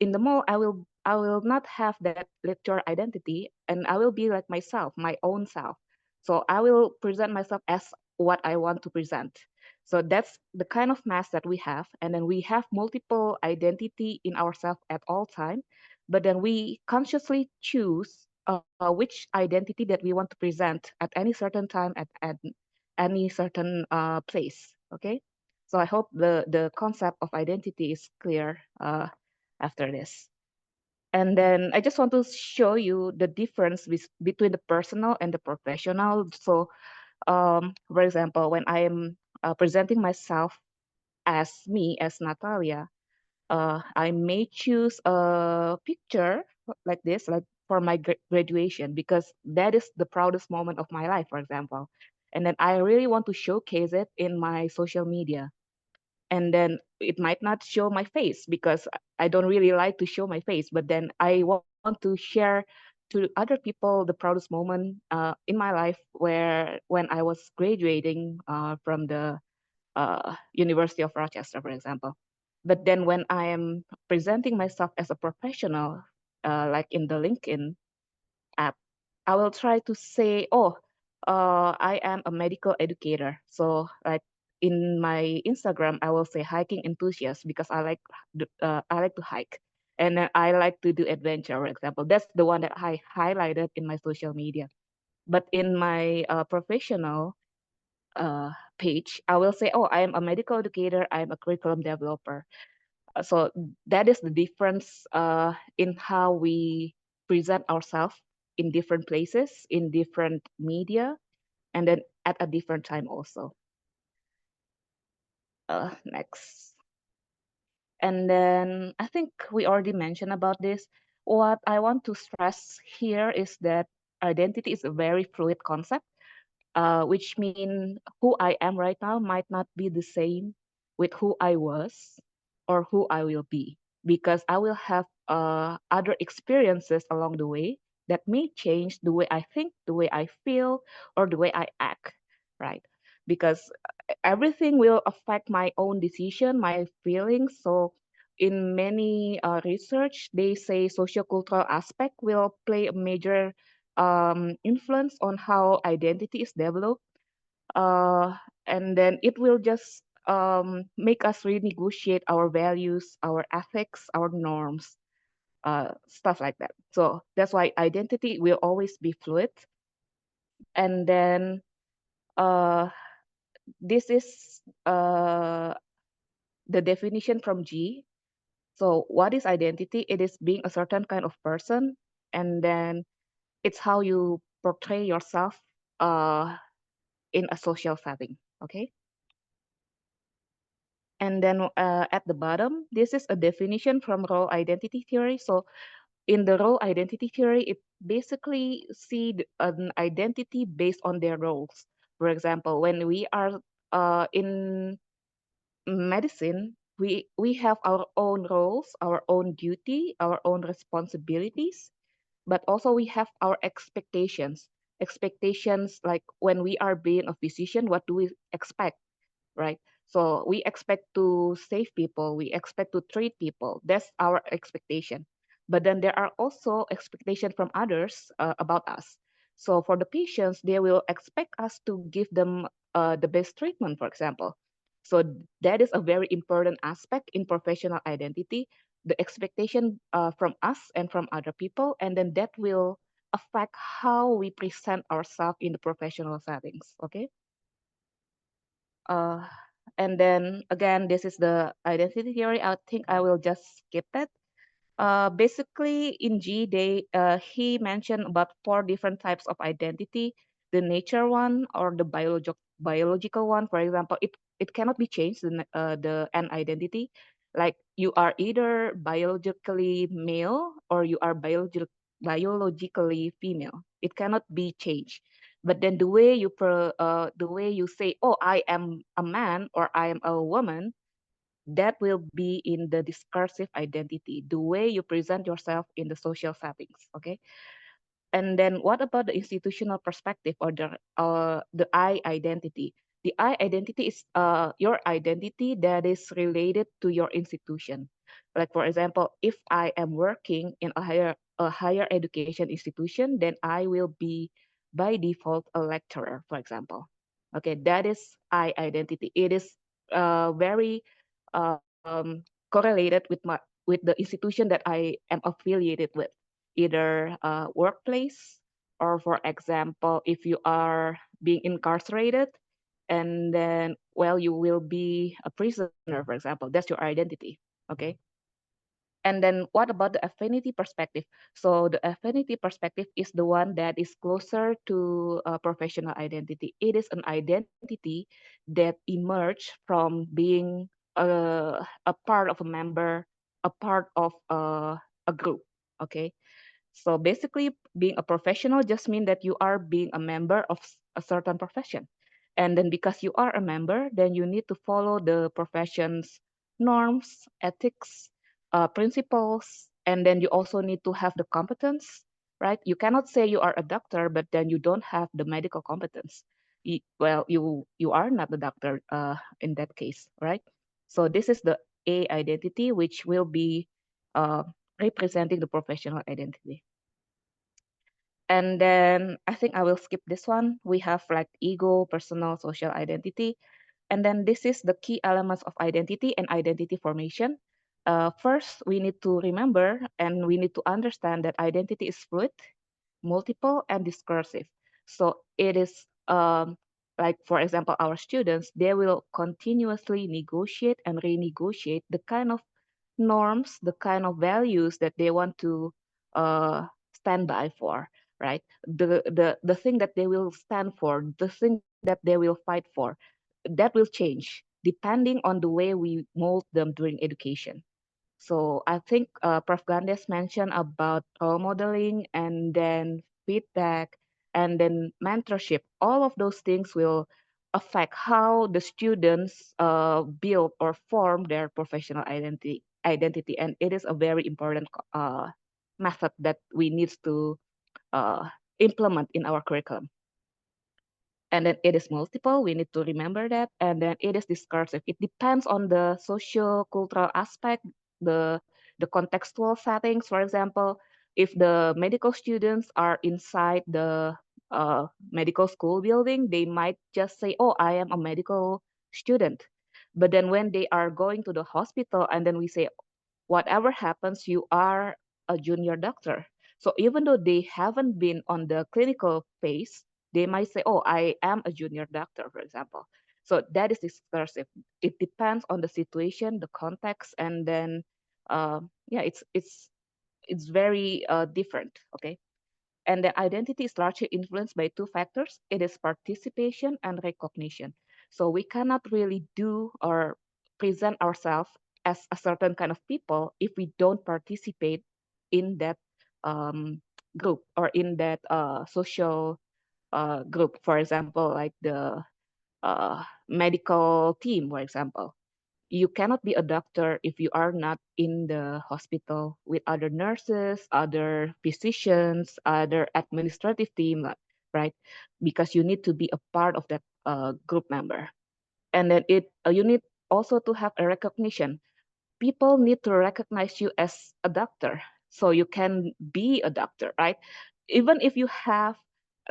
In the mall, I will not have that lecturer identity, and I will be like myself, my own self. So I will present myself as what I want to present. So that's the kind of mask that we have, and then we have multiple identity in ourselves at all time. But then we consciously choose which identity that we want to present at any certain time at any certain place. Okay, so I hope the concept of identity is clear after this. And then I just want to show you the difference between the personal and the professional. So, for example, when I am presenting myself as me, as Natalia, I may choose a picture like this, like for my graduation, because that is the proudest moment of my life, for example. And then I really want to showcase it in my social media. And then it might not show my face because I don't really like to show my face, but then I want to share to other people the proudest moment in my life where when I was graduating from the University of Rochester, for example. But then when I am presenting myself as a professional, like in the LinkedIn app, I will try to say, oh, I am a medical educator. So like in my Instagram, I will say hiking enthusiast because I like to hike, and then I like to do adventure, for example. That's the one that I highlighted in my social media. But in my professional, page, I will say, oh, I am a medical educator, I am a curriculum developer. So that is the difference in how we present ourselves in different places, in different media, and then at a different time also. Next. And then I think we already mentioned about this. What I want to stress here is that identity is a very fluid concept, which means who I am right now might not be the same with who I was or who I will be, because I will have other experiences along the way that may change the way I think, the way I feel, or the way I act, right? Because everything will affect my own decision, my feelings. So in many research, they say sociocultural aspect will play a major influence on how identity is developed. And then it will just make us renegotiate our values, our ethics, our norms, stuff like that. So that's why identity will always be fluid. And then this is the definition from G. So what is identity? It is being a certain kind of person, and then it's how you portray yourself in a social setting. Okay. And then at the bottom, this is a definition from role identity theory. So in the role identity theory, it basically see an identity based on their roles. For example, when we are in medicine, we have our own roles, our own duty, our own responsibilities, but also we have our expectations. Expectations like when we are being a physician, what do we expect, right? So we expect to save people, we expect to treat people. That's our expectation. But then there are also expectations from others about us. So for the patients, they will expect us to give them the best treatment, for example. So that is a very important aspect in professional identity, the expectation from us and from other people, and then that will affect how we present ourselves in the professional settings. Okay. Uh, and then again, this is the identity theory. I think I will just skip it. Basically, in G, he mentioned about 4 different types of identity: the nature one or the biological one. For example, it cannot be changed, the N identity. Like you are either biologically male or you are biologically female. It cannot be changed. But then the way you say, oh, I am a man or I am a woman, that will be in the discursive identity, the way you present yourself in the social settings. Okay. And then what about the institutional perspective or the I identity? The I identity is your identity that is related to your institution. Like for example, if I am working in a higher education institution, then I will be by default a lecturer, for example. Okay, that is I identity. It is very correlated with the institution that I am affiliated with, either workplace, or for example, if you are being incarcerated, and then, well, you will be a prisoner, for example. That's your identity. Okay. And then what about the affinity perspective? So the affinity perspective is the one that is closer to professional identity. It is an identity that emerged from being a part of a member, a part of a group. Okay. So basically, being a professional just means that you are being a member of a certain profession. And then because you are a member, then you need to follow the profession's norms, ethics, principles, and then you also need to have the competence, right? You cannot say you are a doctor, but then you don't have the medical competence. Well, you are not a doctor in that case, right? So this is the A identity, which will be uh, representing the professional identity. And then I think I will skip this one. We have like ego, personal, social identity. And then this is the key elements of identity and identity formation. First, we need to remember and we need to understand that identity is fluid, multiple, and discursive. So it is like for example, our students, they will continuously negotiate and renegotiate the kind of norms, the kind of values that they want to stand by for, right? The thing that they will stand for, the thing that they will fight for, that will change depending on the way we mold them during education. So I think Prof. Gandes mentioned about role modeling and then feedback and then mentorship. All of those things will affect how the students build or form their professional identity, and it is a very important method that we need to implement in our curriculum. And then it is multiple, we need to remember that. And then it is discursive. It depends on the socio-cultural aspect, the contextual settings. For example, if the medical students are inside the medical school building, they might just say, oh, I am a medical student. But then when they are going to the hospital and then we say, whatever happens, you are a junior doctor. So even though they haven't been on the clinical phase, they might say, oh, I am a junior doctor, for example. So that is discursive. It depends on the situation, the context, and then yeah, it's very different. Okay. And the identity is largely influenced by two factors. It is participation and recognition. So we cannot really do or present ourselves as a certain kind of people if we don't participate in that group or in that social group. For example, like the medical team, for example. You cannot be a doctor if you are not in the hospital with other nurses, other physicians, other administrative team, right? Because you need to be a part of that group member. And then you need also to have a recognition. People need to recognize you as a doctor so you can be a doctor, right? Even if you have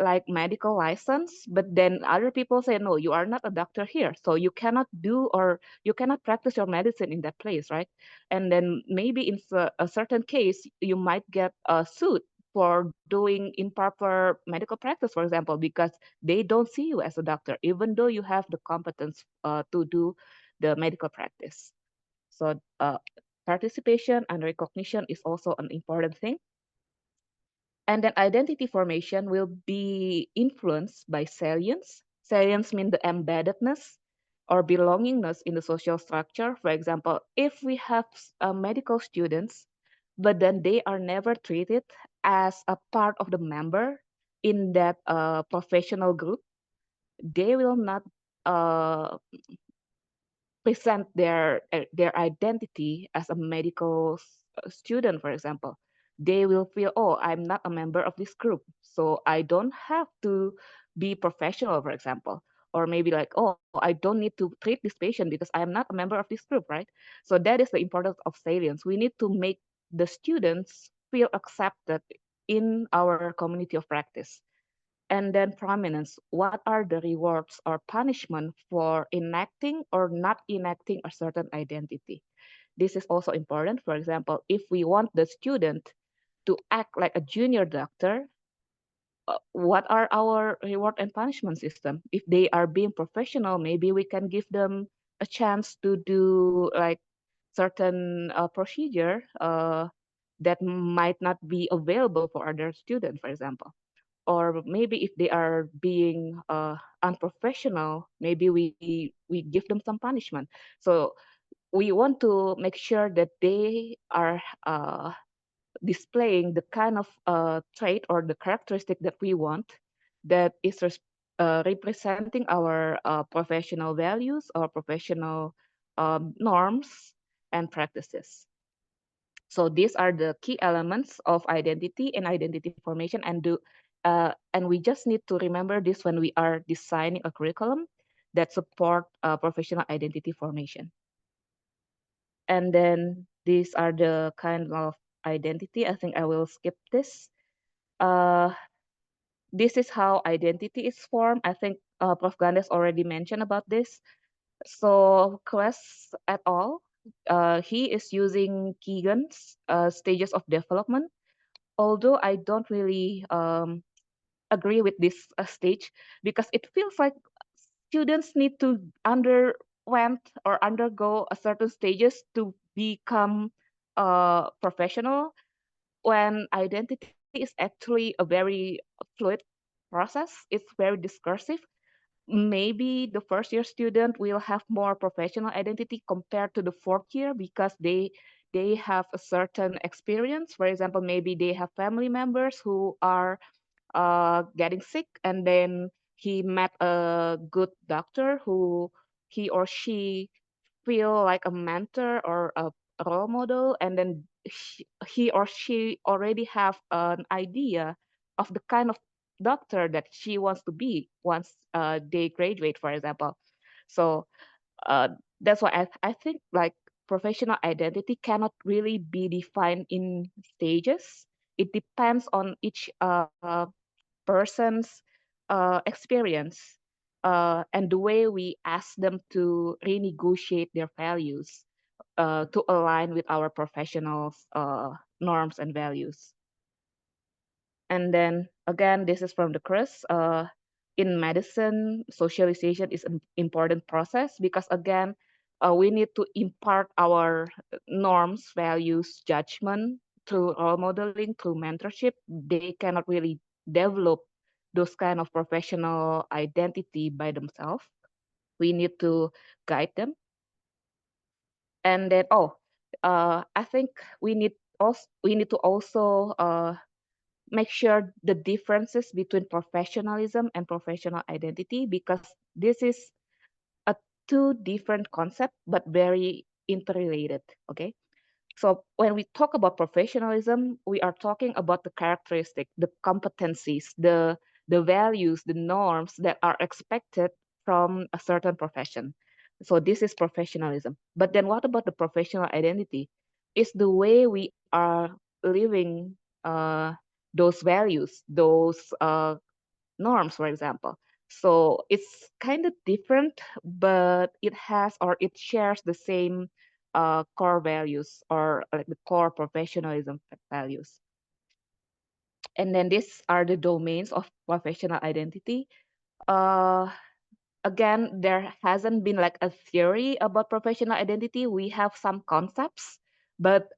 like medical license, but then other people say, no, you are not a doctor here, so you cannot do or you cannot practice your medicine in that place, right? And then maybe in a certain case you might get a suit for doing improper medical practice, for example, because they don't see you as a doctor even though you have the competence to do the medical practice. So participation and recognition is also an important thing. And then identity formation will be influenced by salience. Salience means the embeddedness or belongingness in the social structure. For example, if we have medical students, but then they are never treated as a part of the member in that professional group, they will not uh, present their identity as a medical student, for example. They will feel, oh, I'm not a member of this group, so I don't have to be professional, for example. Or maybe like, oh, I don't need to treat this patient because I am not a member of this group, right? So that is the importance of salience. We need to make the students feel accepted in our community of practice. And then prominence, what are the rewards or punishment for enacting or not enacting a certain identity? This is also important. For example, if we want the student to act like a junior doctor, what are our reward and punishment system? If they are being professional, maybe we can give them a chance to do like certain procedure that might not be available for other students, for example. Or maybe if they are being unprofessional, maybe we give them some punishment. So we want to make sure that they are displaying the kind of trait or the characteristic that we want, that is representing our professional values or professional norms and practices. So these are the key elements of identity and identity formation, and we just need to remember this when we are designing a curriculum that support professional identity formation. And then these are the kind of identity. I think I will skip this. This is how identity is formed. I think Prof. Gandes already mentioned about this. So Quest et al., he is using Keegan's stages of development. Although I don't really agree with this stage, because it feels like students need to undergo a certain stages to become professional, when identity is actually a very fluid process. It's very discursive. Maybe the first year student will have more professional identity compared to the fourth year because they have a certain experience. For example, maybe they have family members who are getting sick, and then he met a good doctor who he or she feel like a mentor or a role model, and then he or she already have an idea of the kind of doctor that she wants to be once they graduate, for example. So uh, that's why I think like professional identity cannot really be defined in stages. It depends on each person's experience and the way we ask them to renegotiate their values to align with our professionals' norms and values. And then again, this is from the Chris. In medicine, socialization is an important process because again, we need to impart our norms, values, judgment through role modeling, through mentorship. They cannot really develop those kind of professional identity by themselves. We need to guide them. And then, I think we need to also make sure the differences between professionalism and professional identity, because this is a two different concept but very interrelated. Okay, so when we talk about professionalism, we are talking about the characteristic, the competencies, the values, the norms that are expected from a certain profession. So this is professionalism. But then what about the professional identity? It's the way we are living those values, those norms, for example. So it's kind of different, but it shares the same core values, or like the core professionalism values. And then these are the domains of professional identity. Uh, Again, there hasn't been like a theory about professional identity. We have some concepts, but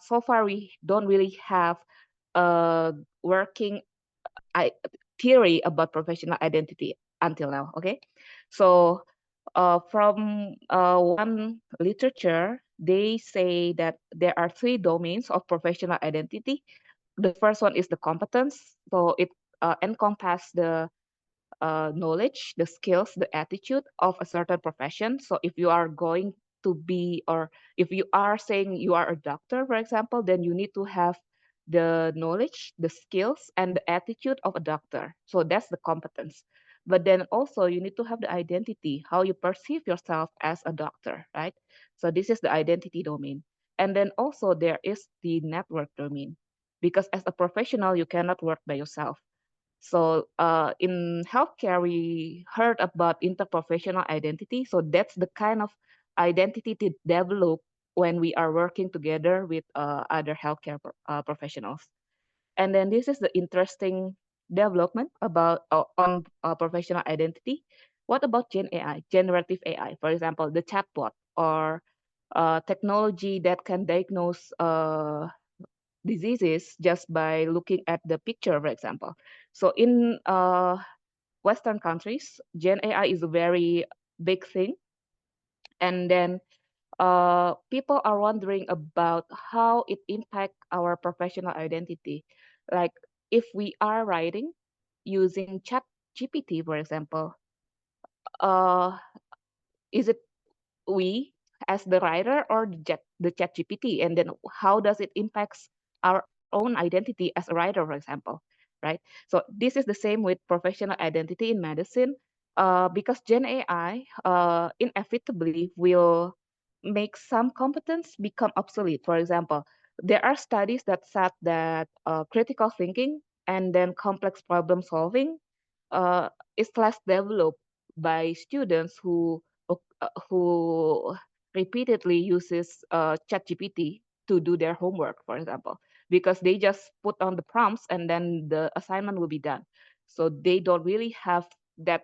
so far we don't really have a working theory about professional identity until now. Okay, so from one literature, they say that there are three domains of professional identity. The first one is the competence, so it encompasses the knowledge, the skills, the attitude of a certain profession. So if you are going to be, or if you are saying you are a doctor, for example, then you need to have the knowledge, the skills, and the attitude of a doctor. So that's the competence. But then also you need to have the identity, how you perceive yourself as a doctor, right? So this is the identity domain. And then also there is the network domain, because as a professional, you cannot work by yourself. So in healthcare, we heard about interprofessional identity. So that's the kind of identity to develop when we are working together with other healthcare professionals. And then this is the interesting development about on professional identity. What about Gen AI, generative AI, for example, the chatbot, or technology that can diagnose diseases just by looking at the picture, for example. So in Western countries, Gen AI is a very big thing. And then people are wondering about how it impacts our professional identity. Like if we are writing using Chat GPT, for example, uh, is it we as the writer or the chat GPT, and then how does it impacts our own identity as a writer, for example, right? So this is the same with professional identity in medicine, because Gen AI inevitably will make some competence become obsolete. For example, there are studies that said that critical thinking and then complex problem solving uh, is less developed by students who repeatedly uses ChatGPT to do their homework, for example, because they just put on the prompts and then the assignment will be done. So they don't really have that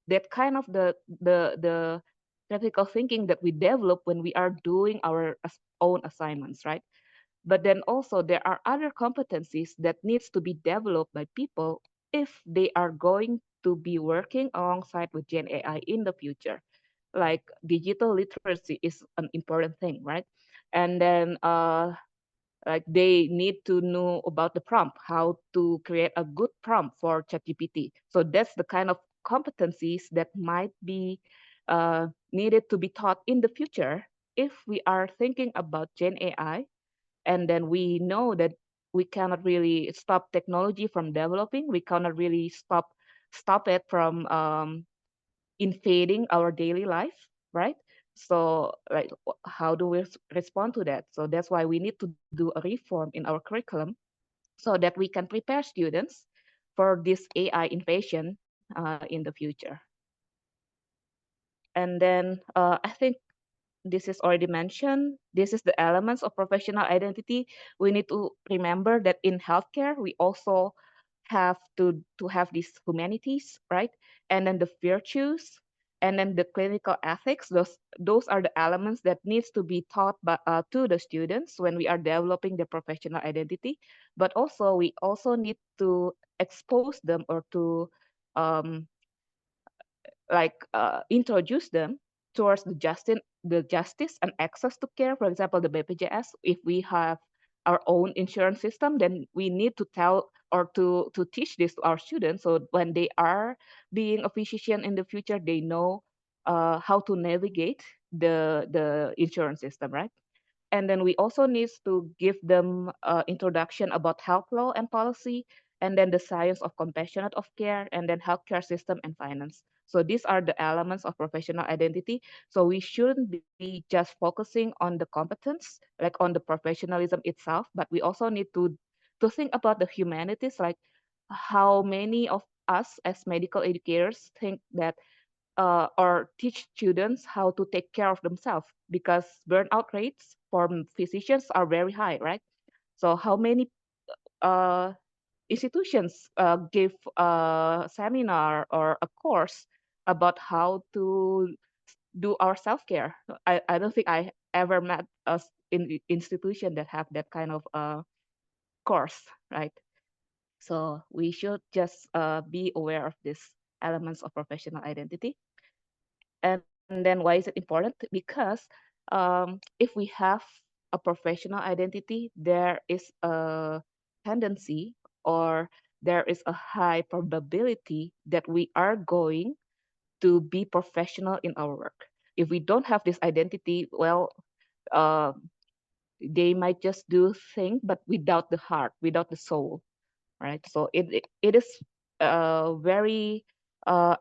that kind of the critical thinking that we develop when we are doing our own assignments, right? But then also there are other competencies that needs to be developed by people if they are going to be working alongside with Gen AI in the future. Like digital literacy is an important thing, right? And then like they need to know about the prompt, how to create a good prompt for ChatGPT. So that's the kind of competencies that might be needed to be taught in the future if we are thinking about Gen AI. And then we know that we cannot really stop technology from developing. We cannot really stop it from invading our daily life, right? So like how do we respond to that? So that's why we need to do a reform in our curriculum so that we can prepare students for this AI invasion in the future. And then I think this is already mentioned. This is the elements of professional identity. We need to remember that in healthcare, we also have to have these humanities, right? And then the virtues, and then the clinical ethics. Those are the elements that needs to be taught by, to the students when we are developing the professional identity. But also, we also need to expose them or to um, introduce them towards the justice and access to care. For example, the BPJS. If we have our own insurance system, then we need to tell or to teach this to our students, so when they are being a physician in the future, they know how to navigate the insurance system, right? And then we also need to give them introduction about health law and policy, and then the science of compassionate of care, and then healthcare system and finance. So these are the elements of professional identity. So we shouldn't be just focusing on the competence, like on the professionalism itself, but we also need to think about the humanities, like how many of us as medical educators think that or teach students how to take care of themselves, because burnout rates for physicians are very high, right? So how many uh, institutions give a seminar or a course about how to do our self-care? I don't think I ever met a institution that have that kind of course, right? So we should just be aware of these elements of professional identity. And then why is it important? Because if we have a professional identity, there is a tendency, or there is a high probability that we are going to be professional in our work. If we don't have this identity, well, uh, they might just do things, but without the heart, without the soul, right? So it is very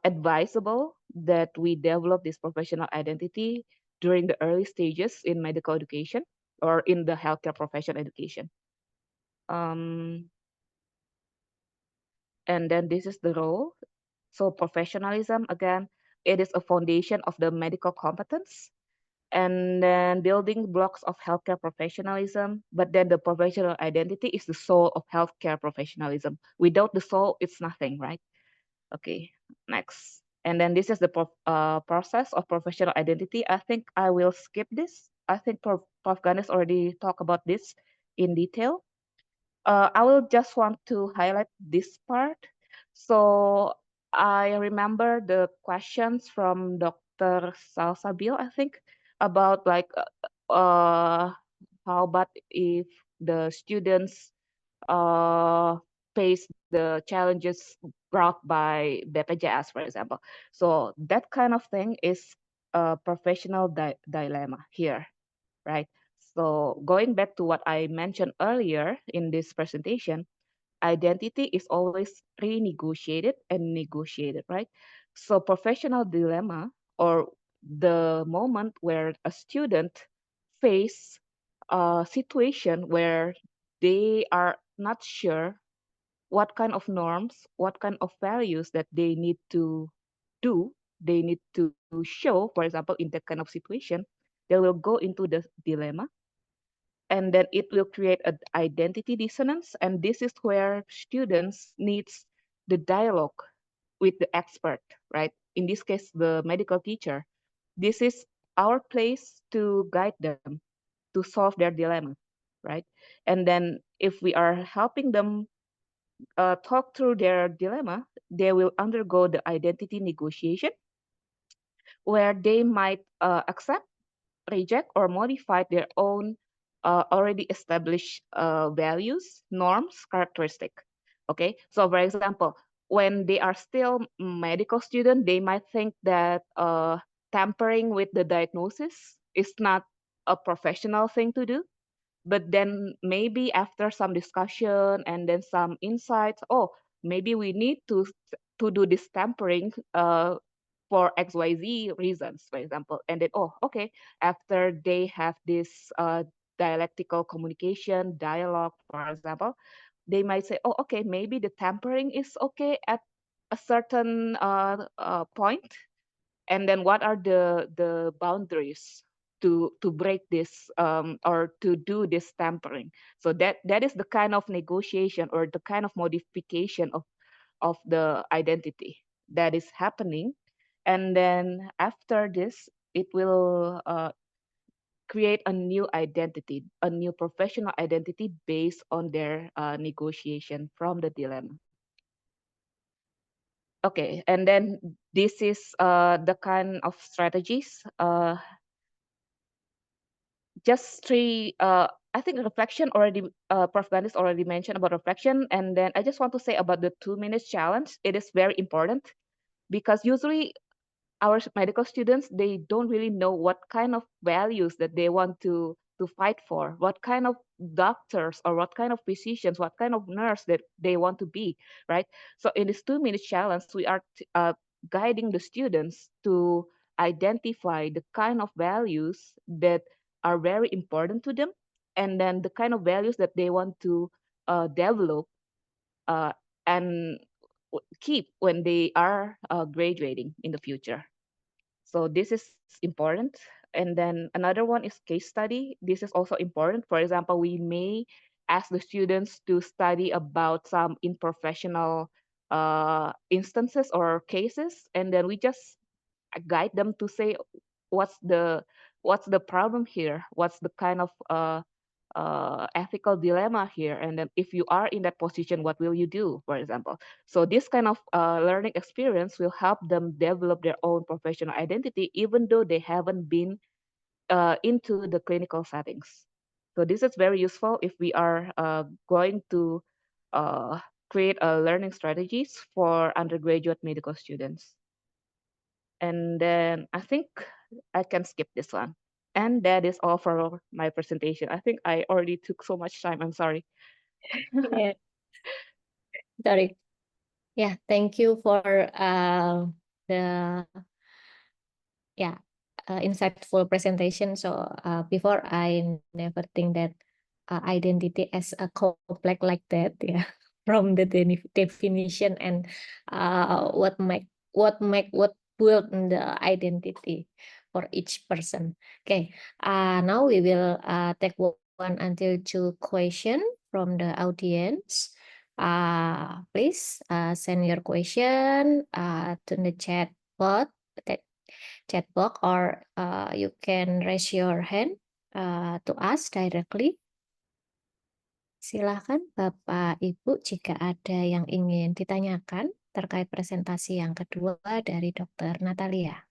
advisable that we develop this professional identity during the early stages in medical education or in the healthcare profession education. And then this is the role. So professionalism, again, it is a foundation of the medical competence, and then building blocks of healthcare professionalism. But then the professional identity is the soul of healthcare professionalism. Without the soul, it's nothing, right? Okay, next. And then this is the process of professional identity. I think I will skip this. I think Prof. Ganesh already talked about this in detail. I will just want to highlight this part. So I remember the questions from Dr. Salsabil, I think, about like how about if the students face the challenges brought by BPJS, for example. So that kind of thing is a professional dilemma here, right? So going back to what I mentioned earlier in this presentation, identity is always renegotiated and negotiated, right? So professional dilemma, or the moment where a student face a situation where they are not sure what kind of norms, what kind of values that they need to do, they need to show, for example, in that kind of situation, they will go into the dilemma, and then it will create an identity dissonance. And this is where students needs the dialogue with the expert, right? in this case, the medical teacher, this is our place to guide them to solve their dilemma, right? And then if we are helping them talk through their dilemma, they will undergo the identity negotiation, where they might accept, reject, or modify their own already established values, norms, characteristic. Okay, so for example, when they are still medical student, they might think that tampering with the diagnosis is not a professional thing to do. But then maybe after some discussion and then some insights, oh, maybe we need to do this tampering for XYZ reasons, for example. And then, oh, okay, after they have this dialectical communication, dialogue, for example, they might say, oh, okay, maybe the tampering is okay at a certain point. And then what are the boundaries to break this or to do this tampering? So that is the kind of negotiation or the kind of modification of the identity that is happening. And then after this, it will create a new identity, a new professional identity based on their negotiation from the dilemma. Okay, and then this is the kind of strategies. Just three, I think reflection already, Prof. Gandis already mentioned about reflection. And then I just want to say about the 2 minutes challenge. It is very important because usually our medical students, they don't really know what kind of values that they want to fight for, what kind of doctors or what kind of physicians, what kind of nurse that they want to be, right? So in this 2 minutes challenge, we are guiding the students to identify the kind of values that are very important to them, and then the kind of values that they want to develop and keep when they are graduating in the future. So this is important. And then another one is case study. This is also important. For example, we may ask the students to study about some unprofessional instances or cases, and then we just guide them to say what's the problem here, what's the kind of ethical dilemma here, and then if you are in that position, what will you do, for example. So this kind of learning experience will help them develop their own professional identity, even though they haven't been into the clinical settings. So this is very useful if we are going to create learning strategies for undergraduate medical students. And then I think I can skip this one. And that is all for my presentation. I think I already took so much time. I'm sorry. Yeah, sorry. Yeah, thank you for the insightful presentation. So before, I never think that identity as a complex like that, yeah, from the definition and what build the identity for each person. Okay, now we will take one until two question from the audience. Please send your question to the chat box, or you can raise your hand to ask directly. Silakan Bapak Ibu jika ada yang ingin ditanyakan terkait presentasi yang kedua dari Dr. Natalia.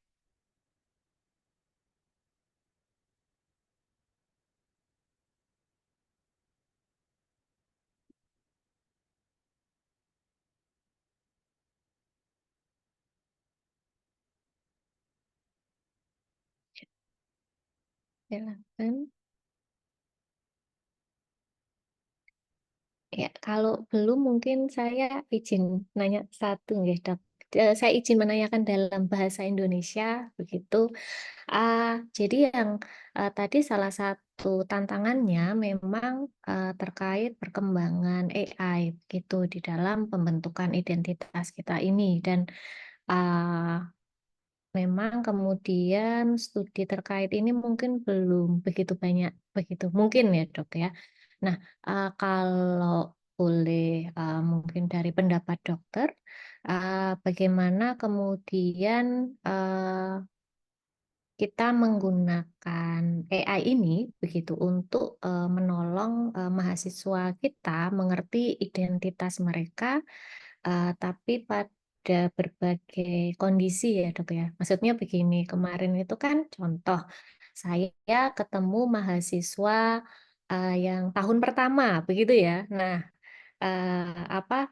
Silakan. Ya, kalau belum mungkin saya izin nanya satu nggih, Dok. Saya izin menanyakan dalam bahasa Indonesia begitu. Jadi yang tadi salah satu tantangannya memang terkait perkembangan AI gitu di dalam pembentukan identitas kita ini, dan memang kemudian studi terkait ini mungkin belum begitu banyak, begitu mungkin ya Dok ya. Nah, kalau boleh mungkin dari pendapat dokter, bagaimana kemudian kita menggunakan AI ini begitu untuk menolong mahasiswa kita mengerti identitas mereka, tapi pada berbagai kondisi ya dok ya. Maksudnya begini, kemarin itu kan contoh saya ketemu mahasiswa yang tahun pertama begitu ya. Nah,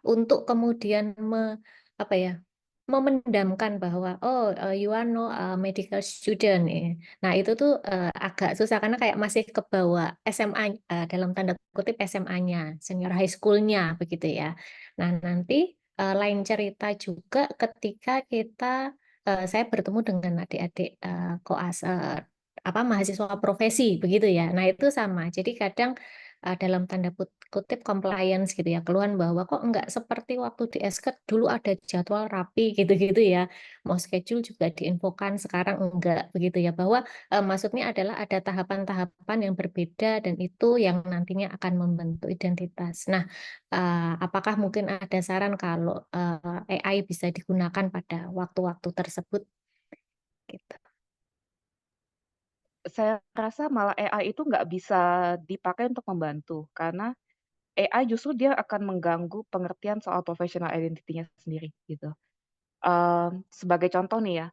untuk kemudian apa ya, memendamkan bahwa, "Oh, you are no medical student," ya. Nah, itu tuh, agak susah karena kayak masih kebawa SMA, dalam tanda kutip SMA-nya, senior high school-nya, begitu ya. Nah, nanti, lain cerita juga ketika saya bertemu dengan adik-adik, mahasiswa profesi, begitu ya. Nah, itu sama. Jadi kadang dalam tanda kutip compliance gitu ya, keluhan bahwa kok enggak seperti waktu di Esket dulu ada jadwal rapi gitu-gitu ya, mau schedule juga diinfokan, sekarang enggak, begitu ya. Bahwa, maksudnya adalah ada tahapan-tahapan yang berbeda dan itu yang nantinya akan membentuk identitas. Nah, apakah mungkin ada saran kalau, AI bisa digunakan pada waktu-waktu tersebut? Gitu. Saya rasa malah AI itu nggak bisa dipakai untuk membantu, karena AI justru dia akan mengganggu pengertian soal professional identity-nya sendiri, gitu. Sebagai contoh nih ya,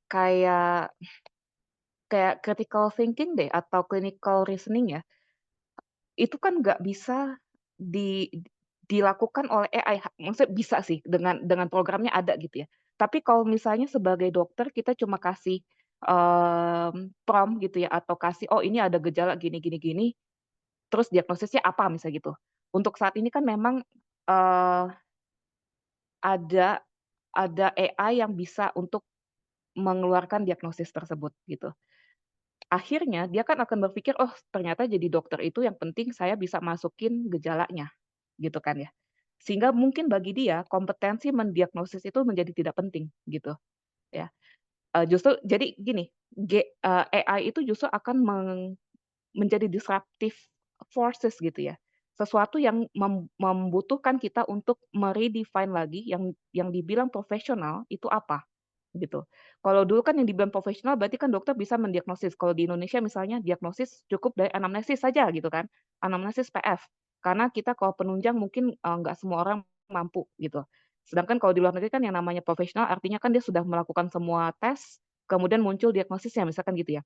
kayak kayak critical thinking deh atau clinical reasoning ya, itu kan nggak bisa di dilakukan oleh AI, maksudnya bisa sih dengan programnya ada gitu ya. Tapi kalau misalnya sebagai dokter kita cuma kasih, prompt gitu ya atau kasih, "Oh ini ada gejala gini gini gini," terus diagnosisnya apa misalnya gitu. Untuk saat ini kan memang, eee, ada ada AI yang bisa untuk mengeluarkan diagnosis tersebut gitu. Akhirnya dia kan akan berpikir, "Oh ternyata jadi dokter itu yang penting saya bisa masukin gejalanya," gitu kan ya. Sehingga mungkin bagi dia kompetensi mendiagnosis itu menjadi tidak penting gitu ya. Justru jadi gini, AI itu justru akan menjadi disruptive forces gitu ya. Sesuatu yang membutuhkan kita untuk me-redefine lagi yang dibilang profesional itu apa, gitu. Kalau dulu kan yang dibilang profesional berarti kan dokter bisa mendiagnosis. Kalau di Indonesia misalnya diagnosis cukup dari anamnesis saja gitu kan, anamnesis PF. Karena kita kalau penunjang mungkin, nggak semua orang mampu gitu. Sedangkan kalau di luar negeri kan yang namanya profesional artinya kan dia sudah melakukan semua tes, kemudian muncul diagnosisnya misalkan gitu ya.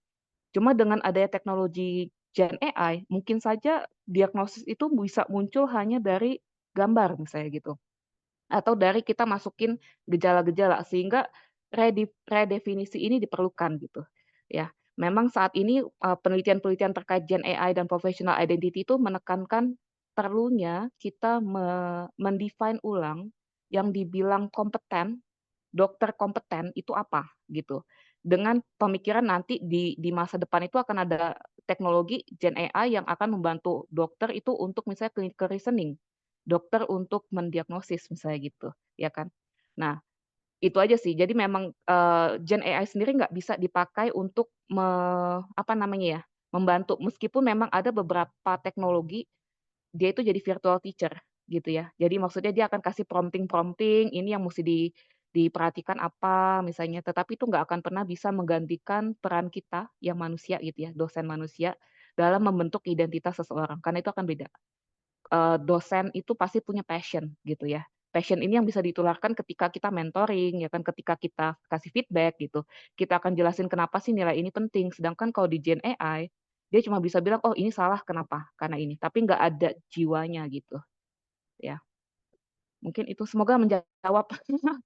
Cuma dengan adanya teknologi Gen AI, mungkin saja diagnosis itu bisa muncul hanya dari gambar misalnya gitu, atau dari kita masukin gejala-gejala sehingga redefinisi ini diperlukan gitu, ya. Memang saat ini, penelitian-penelitian terkait Gen AI dan professional identity itu menekankan perlunya kita mendefine ulang yang dibilang kompeten, dokter kompeten itu apa, gitu. Dengan pemikiran nanti di masa depan itu akan ada teknologi Gen AI yang akan membantu dokter itu untuk misalnya clinical reasoning, dokter untuk mendiagnosis misalnya gitu, ya kan. Nah, itu aja sih. Jadi memang, Gen AI sendiri nggak bisa dipakai untuk apa namanya ya, membantu. Meskipun memang ada beberapa teknologi dia itu jadi virtual teacher gitu ya. Jadi maksudnya dia akan kasih prompting-prompting, ini yang musti diperhatikan apa misalnya, tetapi itu nggak akan pernah bisa menggantikan peran kita yang manusia gitu ya, dosen manusia dalam membentuk identitas seseorang, karena itu akan beda. Dosen itu pasti punya passion gitu ya. Passion ini yang bisa ditularkan ketika kita mentoring ya kan, ketika kita kasih feedback gitu. Kita akan jelasin kenapa sih nilai ini penting, sedangkan kalau di Gen AI, dia cuma bisa bilang, "Oh ini salah kenapa? Karena ini," tapi nggak ada jiwanya gitu, ya. Mungkin itu, semoga menjawab.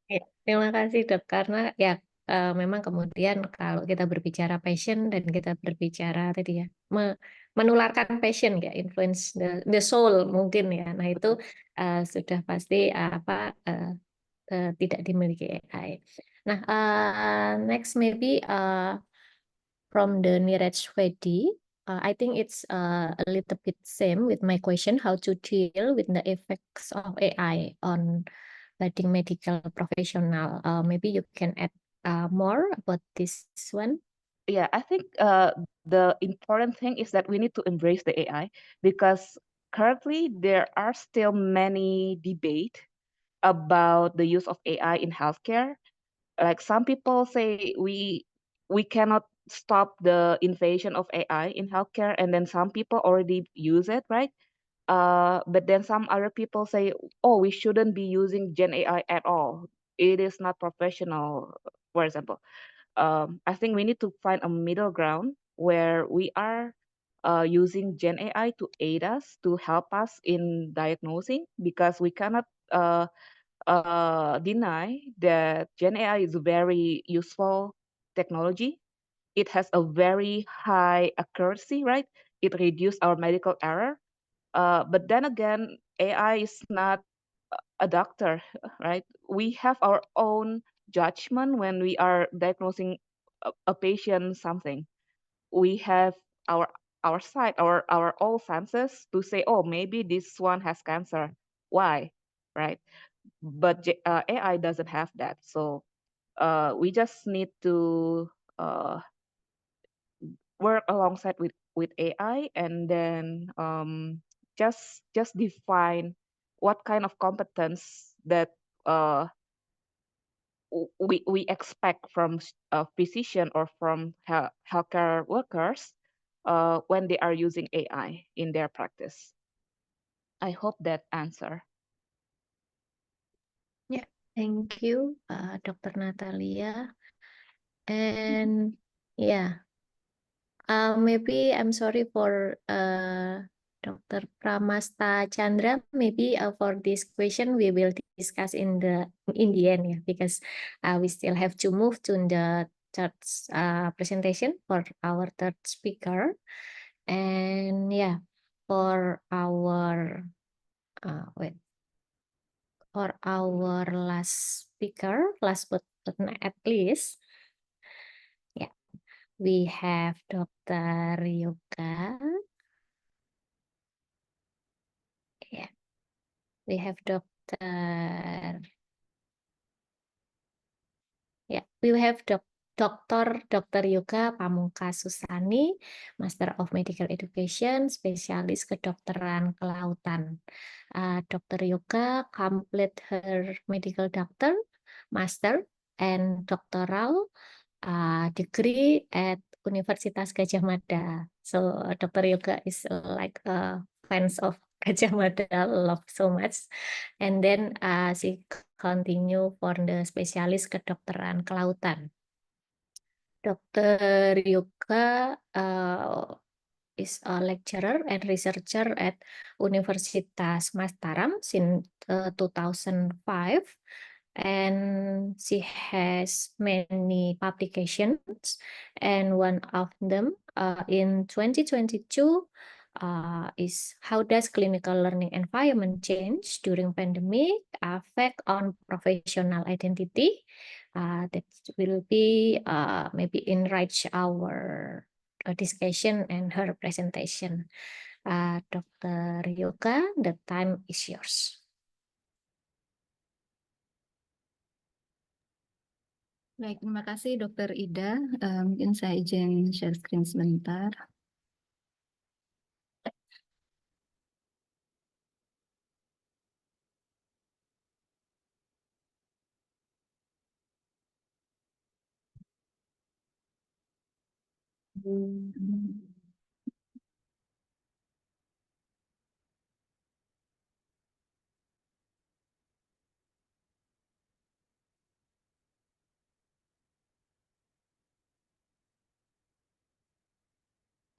Ya, terima kasih dok, karena ya memang kemudian kalau kita berbicara passion dan kita berbicara tadi ya menularkan passion ya, influence the soul mungkin ya. Nah itu Betul. sudah pasti tidak dimiliki AI. Nah, next maybe from the Niraj Wedi, I think it's a little bit same with my question, how to deal with the effects of AI on budding medical professional. Maybe you can add more about this one. Yeah, I think, the important thing is that we need to embrace the AI because currently there are still many debate about the use of AI in healthcare. Like some people say we cannot stop the invasion of AI in healthcare, and then some people already use it, right? But then some other people say, oh, we shouldn't be using Gen AI at all. It is not professional, for example. I think we need to find a middle ground where we are using Gen AI to aid us, to help us in diagnosing, because we cannot deny that Gen AI is a very useful technology. It has a very high accuracy, right? It reduces our medical error. But then again, AI is not a doctor, right? We have our own judgment when we are diagnosing a patient something. We have our side, our all senses to say, oh, maybe this one has cancer. Why, right? But AI doesn't have that. So we just need to work alongside with AI, and then just define what kind of competence that we expect from a physician or from healthcare workers when they are using AI in their practice. I hope that answer. Yeah, thank you, Dr. Natalia. And yeah, maybe I'm sorry for Dr. Pramasta Chandra. Maybe for this question we will discuss in the end, yeah, because we still have to move to the third presentation for our third speaker. And yeah, for our for our last speaker, last but not at least, yeah, we have Dr. Yoga. Yeah, we have Dr. Yoga Pamungkas Susani, Master of Medical Education, spesialis kedokteran kelautan. Dr. Yoga complete her medical doctor, master, and doctoral degree at Universitas Gajah Mada. So Dr. Yoga is like a fans of Gajah Mada, love so much. And then she continue for the spesialis kedokteran kelautan. Dr. Yoga is a lecturer and researcher at Universitas Mataram since 2005. And she has many publications, and one of them in 2022 is how does clinical learning environment change during pandemic affect on professional identity. That will be maybe enrich our discussion and her presentation. Dr. Yoga, the time is yours. Baik, terima kasih Dr. Ida. Mungkin saya izin share screen sebentar.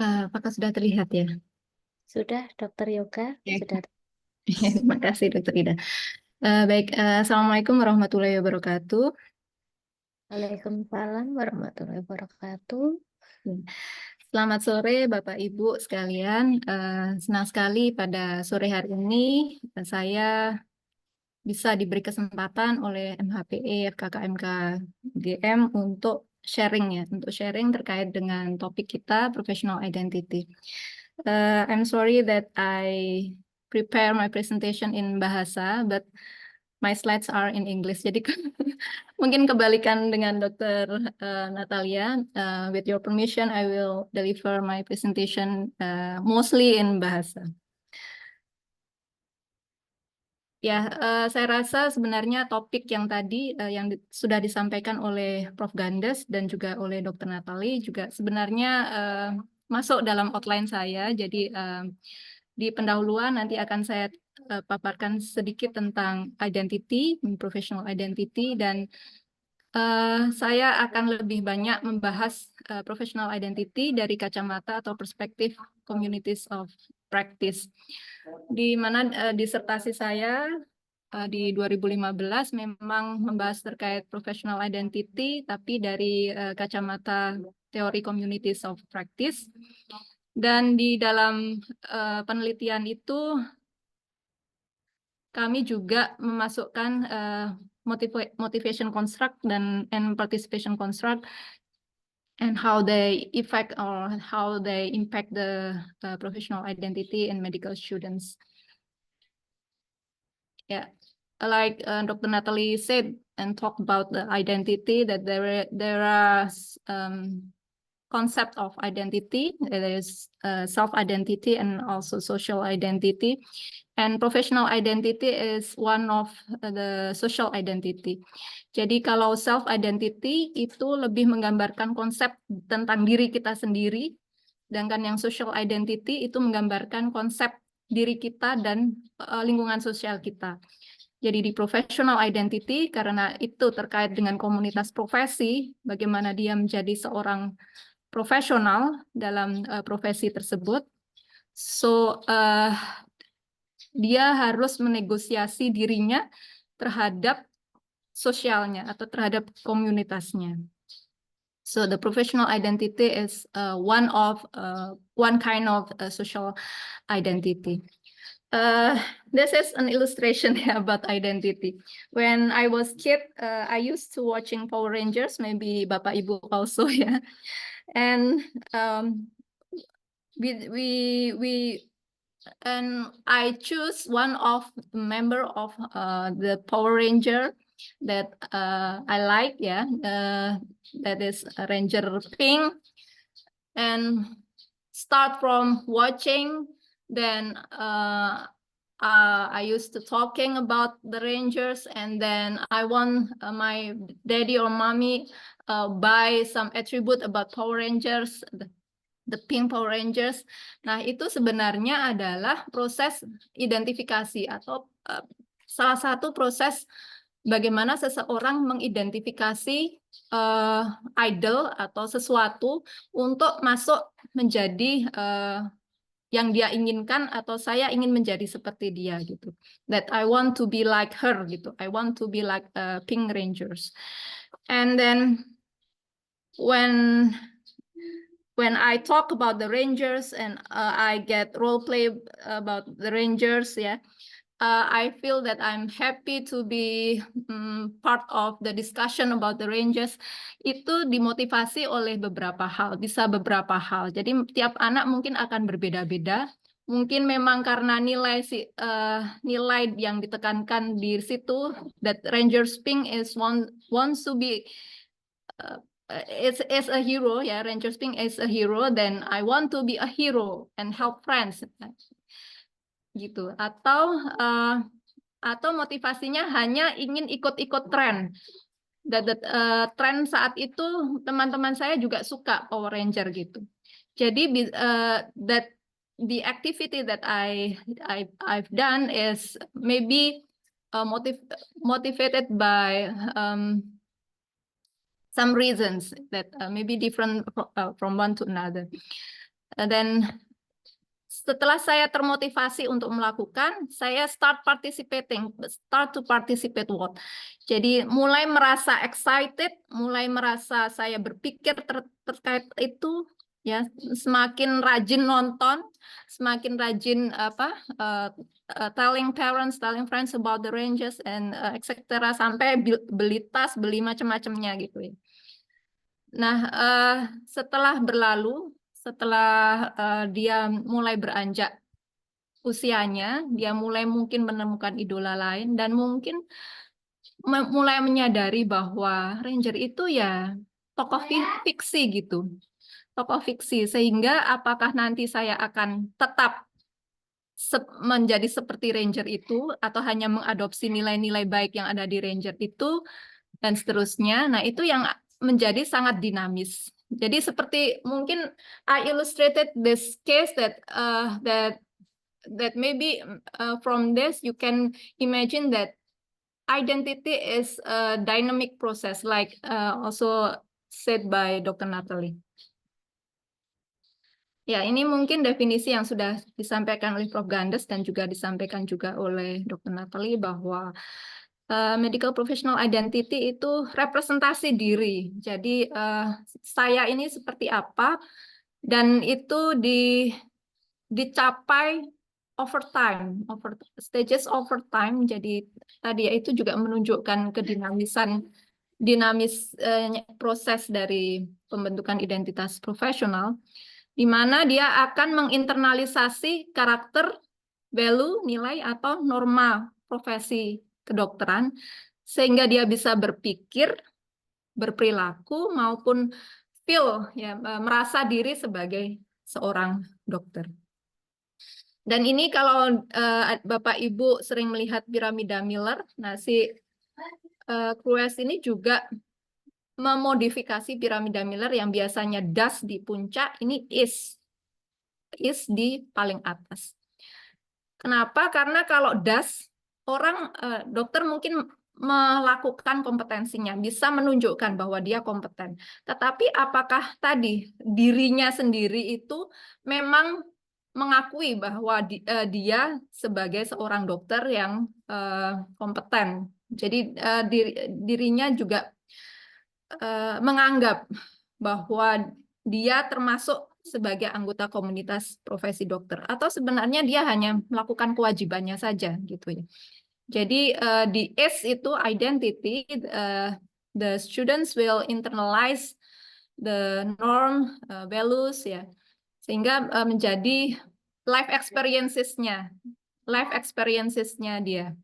Apakah sudah terlihat ya? Sudah, Dr. Yoga? Ya. Sudah. Terima kasih Dr. Ida. Baik, Assalamualaikum warahmatullahi wabarakatuh. Waalaikumsalam warahmatullahi wabarakatuh. Selamat sore Bapak Ibu sekalian. Senang sekali pada sore hari ini saya bisa diberi kesempatan oleh MHPE FKKMK GM untuk sharing terkait dengan topik kita professional identity. I'm sorry that I prepare my presentation in bahasa, but my slides are in English. Jadi mungkin kebalikan dengan Dr. Natalia. With your permission, I will deliver my presentation mostly in bahasa. Ya, saya rasa sebenarnya topik yang tadi yang sudah disampaikan oleh Prof. Gandes dan juga oleh Dr. Natali juga sebenarnya masuk dalam outline saya. Jadi di pendahuluan nanti akan saya paparkan sedikit tentang identity, professional identity, dan saya akan lebih banyak membahas professional identity dari kacamata atau perspektif communities of practice. Di mana disertasi saya di 2015 memang membahas terkait professional identity, tapi dari kacamata teori communities of practice. Dan di dalam penelitian itu kami juga memasukkan motivation construct and participation construct and how they affect or how they impact the professional identity in medical students. Yeah, like Dr. Natali said and talked about the identity, that there are concept of identity. There is self-identity and also social identity. And professional identity is one of the social identity. Jadi kalau self-identity itu lebih menggambarkan konsep tentang diri kita sendiri, sedangkan yang social identity itu menggambarkan konsep diri kita dan lingkungan sosial kita. Jadi di professional identity, karena itu terkait dengan komunitas profesi, bagaimana dia menjadi seorang profesional dalam profesi tersebut. So, dia harus menegosiasi dirinya terhadap sosialnya atau terhadap komunitasnya. So the professional identity is one kind of social identity. This is an illustration about identity. When I was kid, I used to watching Power Rangers, maybe Bapak Ibu also, yeah. And and I choose one of the member of the Power Ranger that I like, yeah, that is Ranger Pink, and start from watching. Then I used to talking about the Rangers, and then I want my daddy or mommy buy some attribute about Power Rangers, the Pink Power Rangers. Nah, itu sebenarnya adalah proses identifikasi atau salah satu proses bagaimana seseorang mengidentifikasi idol atau sesuatu untuk masuk menjadi yang dia inginkan, atau saya ingin menjadi seperti dia gitu. That I want to be like her gitu. I want to be like Pink Rangers. And then when I talk about the Rangers and I get role play about the Rangers, yeah, I feel that I'm happy to be part of the discussion about the Rangers. Itu dimotivasi oleh beberapa hal, bisa beberapa hal. Jadi tiap anak mungkin akan berbeda-beda. Mungkin memang karena nilai yang ditekankan di situ, that Rangers Pink is wants to be is a hero, ya, Ranger Pink is a hero, then I want to be a hero and help friends, gitu. Atau motivasinya hanya ingin ikut-ikut tren. Tren saat itu teman-teman saya juga suka Power Ranger gitu. Jadi that the activity that I've done is maybe motivated by some reasons that may be different from one to another. Then setelah saya termotivasi untuk melakukan, saya start to participate what. Jadi mulai merasa excited, mulai merasa saya berpikir terkait itu, ya, semakin rajin nonton, semakin rajin telling parents, telling friends about the Rangers and etc. sampai beli tas, beli macam-macamnya gitu ya. Nah, setelah berlalu, setelah dia mulai beranjak usianya, dia mulai mungkin menemukan idola lain dan mungkin mulai menyadari bahwa Ranger itu ya tokoh fiksi gitu. Tokoh fiksi, sehingga apakah nanti saya akan tetap menjadi seperti ranger itu atau hanya mengadopsi nilai-nilai baik yang ada di ranger itu dan seterusnya. Nah, itu yang menjadi sangat dinamis. Jadi seperti mungkin I illustrated this case that maybe from this you can imagine that identity is a dynamic process, like also said by Dr. Natalie. Ya, ini mungkin definisi yang sudah disampaikan oleh Prof. Gandes dan juga disampaikan juga oleh Dr. Natalie bahwa medical professional identity itu representasi diri. Jadi saya ini seperti apa dan itu dicapai over time, stages over time. Jadi tadi itu juga menunjukkan dinamis proses dari pembentukan identitas profesional, di mana dia akan menginternalisasi karakter, value, nilai, atau norma profesi kedokteran, sehingga dia bisa berpikir, berperilaku, maupun feel, ya, merasa diri sebagai seorang dokter. Dan ini kalau Bapak Ibu sering melihat piramida Miller, nah si Krues ini juga memodifikasi piramida Miller yang biasanya does di puncak, ini is di paling atas. Kenapa? Karena kalau does, orang dokter mungkin melakukan kompetensinya, bisa menunjukkan bahwa dia kompeten. Tetapi apakah tadi dirinya sendiri itu memang mengakui bahwa dia sebagai seorang dokter yang kompeten. Jadi dirinya juga menganggap bahwa dia termasuk sebagai anggota komunitas profesi dokter, atau sebenarnya dia hanya melakukan kewajibannya saja gitu ya. Jadi di S itu identity, the students will internalize the norm, values ya, sehingga menjadi life experiences-nya dia.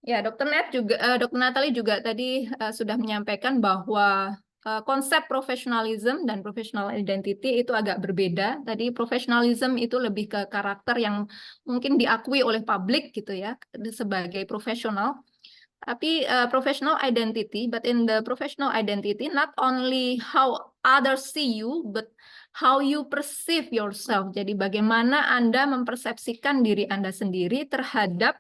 Ya, Dr. Natalie juga tadi sudah menyampaikan bahwa konsep professionalism dan professional identity itu agak berbeda. Tadi professionalism itu lebih ke karakter yang mungkin diakui oleh publik gitu ya sebagai profesional. Tapi professional identity, but in the professional identity not only how others see you, but how you perceive yourself. Jadi bagaimana Anda mempersepsikan diri Anda sendiri terhadap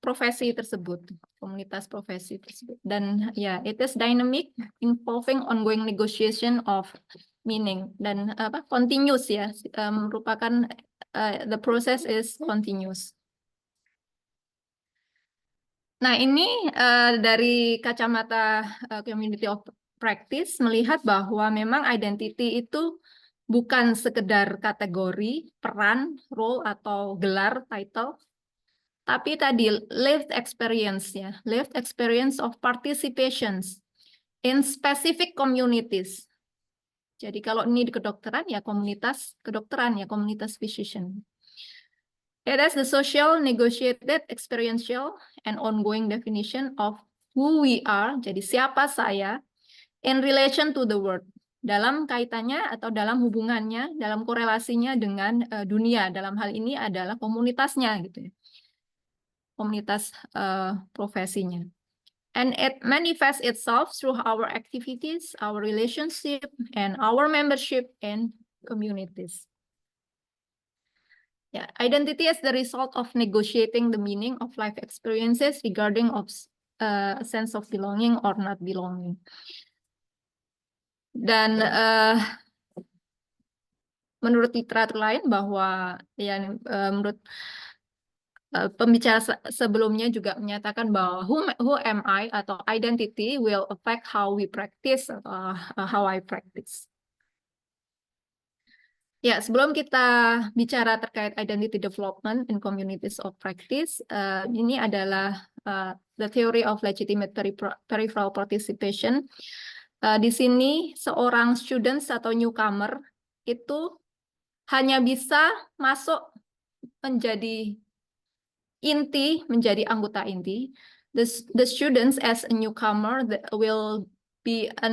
profesi tersebut, komunitas profesi tersebut. Dan ya, it is dynamic, involving ongoing negotiation of meaning, dan continuous ya, merupakan the process is continuous. Nah, ini dari kacamata community of practice melihat bahwa memang identity itu bukan sekedar kategori, peran, role, atau gelar, title, tapi tadi lived experience ya, lived experience of participations in specific communities. Jadi kalau ini di kedokteran ya komunitas kedokteran ya, komunitas physician. It is the social, negotiated, experiential, and ongoing definition of who we are. Jadi siapa saya in relation to the world. Dalam kaitannya atau dalam hubungannya, dalam korelasinya dengan dunia. Dalam hal ini adalah komunitasnya gitu ya. Komunitas profesinya. And it manifests itself through our activities, our relationship, and our membership in communities. Yeah, identity is the result of negotiating the meaning of life experiences regarding of a sense of belonging or not belonging. Dan menurut literatur lain bahwa ya menurut pembicara sebelumnya juga menyatakan bahwa who am I atau identity will affect how we practice atau how I practice. Ya, sebelum kita bicara terkait identity development in communities of practice, ini adalah the theory of legitimate peripheral participation. Di sini seorang students atau newcomer itu hanya bisa masuk menjadi inti, menjadi anggota inti. The students as a newcomer will be a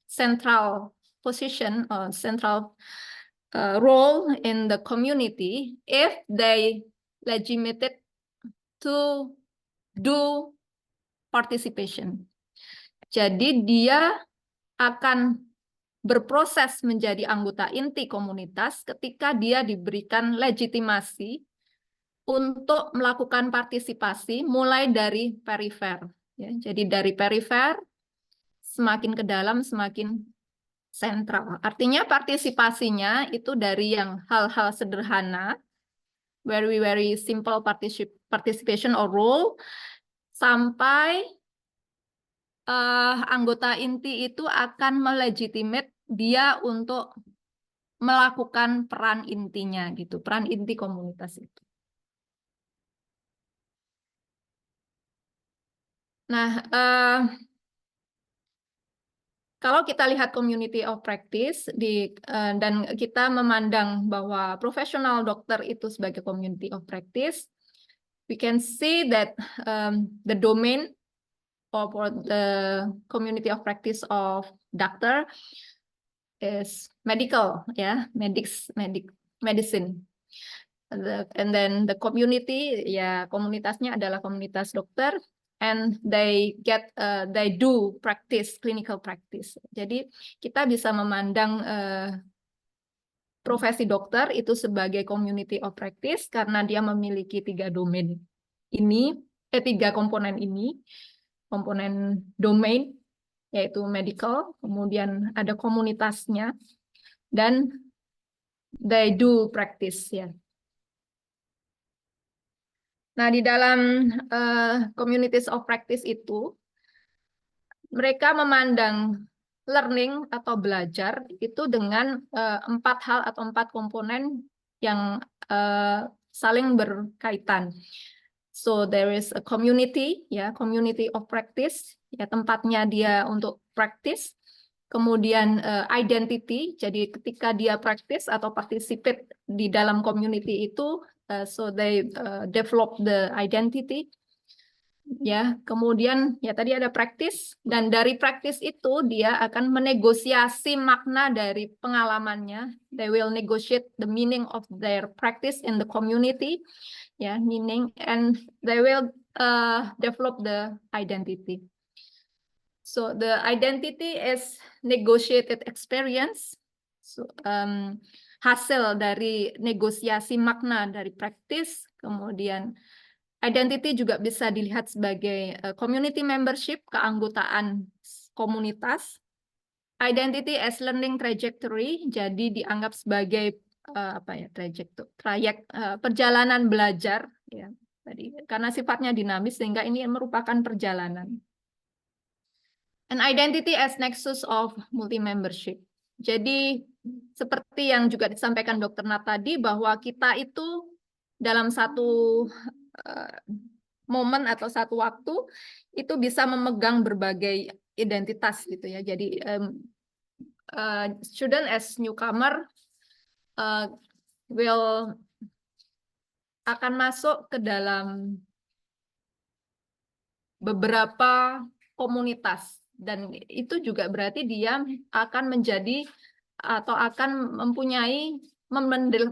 central position or central role in the community if they legitimated to do participation. Jadi dia akan berproses menjadi anggota inti komunitas ketika dia diberikan legitimasi untuk melakukan partisipasi mulai dari perifer. Ya, jadi dari perifer semakin ke dalam semakin sentral. Artinya partisipasinya itu dari yang hal-hal sederhana, very simple participation or role, sampai anggota inti itu akan melegitimate dia untuk melakukan peran intinya gitu, peran inti komunitas itu. Nah, kalau kita lihat community of practice dan kita memandang bahwa profesional dokter itu sebagai community of practice, we can see that the domain for the community of practice of doctor is medical, ya, medicine. And then the community, ya, komunitasnya adalah komunitas dokter. And they do practice, clinical practice. Jadi kita bisa memandang profesi dokter itu sebagai community of practice karena dia memiliki 3 domain ini, 3 komponen ini, komponen domain yaitu medical, kemudian ada komunitasnya, dan they do practice, ya. Nah, di dalam communities of practice itu, mereka memandang learning atau belajar itu dengan 4 hal atau 4 komponen yang saling berkaitan. So there is a community, ya, community of practice, ya, tempatnya dia untuk practice. Kemudian identity, jadi ketika dia practice atau participate di dalam community itu, so they develop the identity. Ya, kemudian ya tadi ada practice, dan dari practice itu dia akan menegosiasi makna dari pengalamannya. They will negotiate the meaning of their practice in the community, ya, meaning, and they will develop the identity. So the identity is negotiated experience. So, hasil dari negosiasi makna dari practice. Kemudian identity juga bisa dilihat sebagai community membership, keanggotaan komunitas. Identity as learning trajectory, jadi dianggap sebagai trayek perjalanan belajar, ya. Tadi karena sifatnya dinamis sehingga ini merupakan perjalanan. And identity as nexus of multi-membership. Jadi seperti yang juga disampaikan Dr. Nat tadi, bahwa kita itu dalam satu momen atau satu waktu itu bisa memegang berbagai identitas gitu ya. Jadi student as newcomer akan masuk ke dalam beberapa komunitas, dan itu juga berarti dia akan menjadi atau akan mempunyai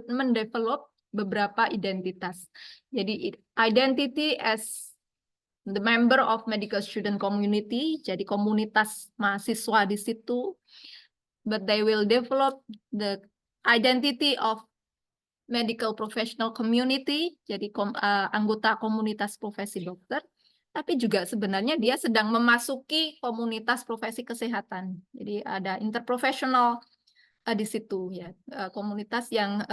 mendevelop beberapa identitas. Jadi identity as the member of medical student community, jadi komunitas mahasiswa di situ, but they will develop the identity of medical professional community, jadi anggota komunitas profesi dokter. Tapi juga sebenarnya dia sedang memasuki komunitas profesi kesehatan. Jadi ada interprofesional di situ, ya, komunitas yang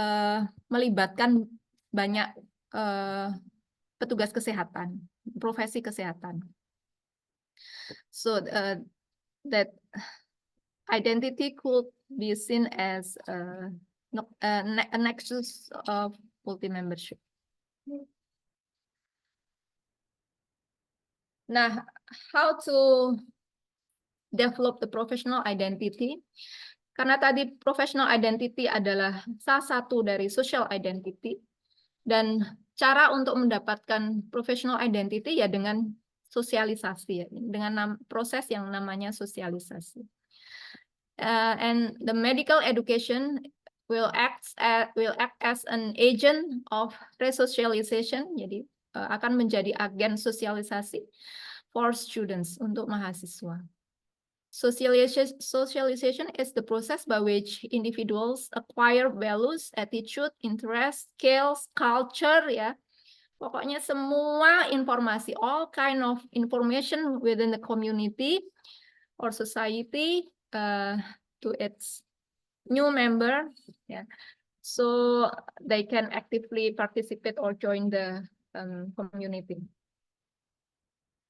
melibatkan banyak petugas kesehatan, profesi kesehatan. So that identity could be seen as a nexus of multi-membership. Nah, how to develop the professional identity? Karena tadi professional identity adalah salah satu dari social identity, dan cara untuk mendapatkan professional identity ya dengan sosialisasi, ya, dengan proses yang namanya sosialisasi. And the medical education will act as an agent of resocialization, jadi akan menjadi agen sosialisasi for students, untuk mahasiswa. Socialization is the process by which individuals acquire values, attitude, interest, skills, culture, ya. Pokoknya semua informasi, all kind of information within the community or society to its new member, ya. So they can actively participate or join the community.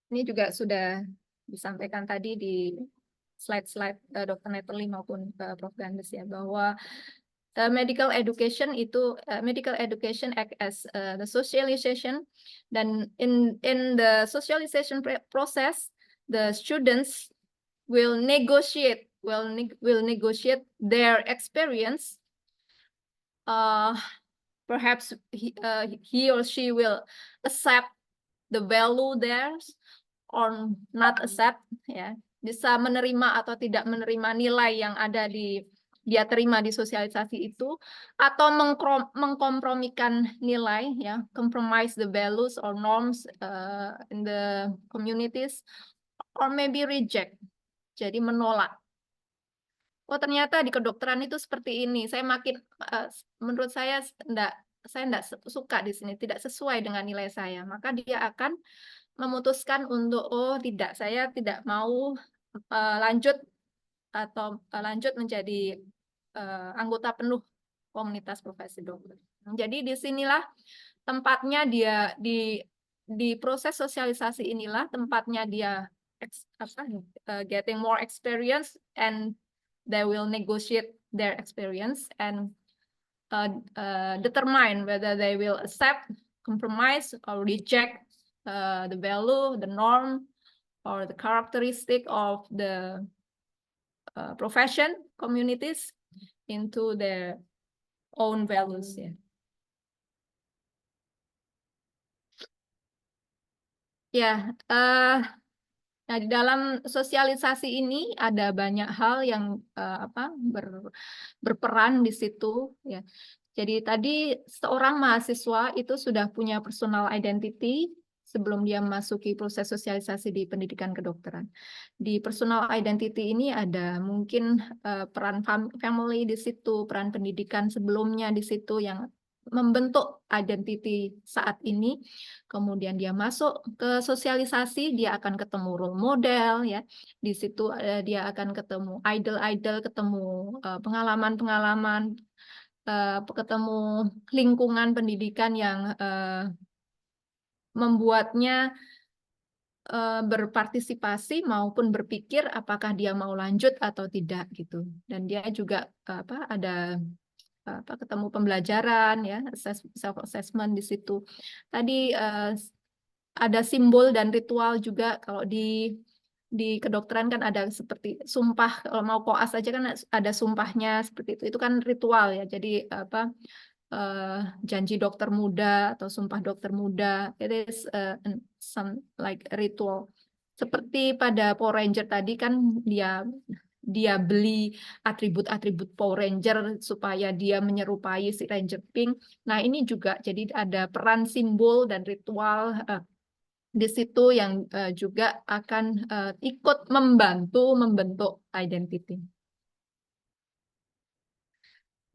Ini juga sudah disampaikan tadi di slide-slide Dr. Natalie maupun Prof. Gandes, ya, bahwa medical education act as the socialization, dan in the socialization process the students will negotiate their experience. Perhaps he or she will accept the value there or not accept, ya. Bisa menerima atau tidak menerima nilai yang ada dia terima di sosialisasi itu, atau mengkompromikan nilai, ya, compromise the values or norms in the communities, or maybe reject, jadi menolak. Oh, ternyata di kedokteran itu seperti ini. Saya menurut saya enggak suka di sini, tidak sesuai dengan nilai saya. Maka dia akan memutuskan untuk, oh tidak, saya tidak mau lanjut menjadi anggota penuh komunitas profesi dokter. Jadi disinilah tempatnya dia di proses sosialisasi inilah tempatnya dia getting more experience, and they will negotiate their experience and determine whether they will accept, compromise, or reject the value, the norm, or the characteristic of the profession communities into their own values. Ya. Nah, di dalam sosialisasi ini ada banyak hal yang berperan di situ, ya. Jadi tadi seorang mahasiswa itu sudah punya personal identity sebelum dia memasuki proses sosialisasi di pendidikan kedokteran. Di personal identity ini ada mungkin peran family di situ, peran pendidikan sebelumnya di situ yang membentuk identity saat ini. Kemudian dia masuk ke sosialisasi, dia akan ketemu role model, ya. Di situ dia akan ketemu idol-idol, ketemu pengalaman-pengalaman, ketemu lingkungan pendidikan yang membuatnya berpartisipasi maupun berpikir apakah dia mau lanjut atau tidak, gitu. Dan dia juga ada ketemu pembelajaran, ya, self assessment di situ. Tadi ada simbol dan ritual juga. Kalau di kedokteran kan ada seperti sumpah, kalau mau koas aja kan ada sumpahnya seperti itu. Itu kan ritual, ya. Jadi janji dokter muda atau sumpah dokter muda. It is some like ritual. Seperti pada Power Ranger tadi kan dia beli atribut-atribut Power Ranger supaya dia menyerupai si Ranger Pink. Nah, ini juga jadi ada peran simbol dan ritual di situ yang juga akan ikut membantu membentuk identity.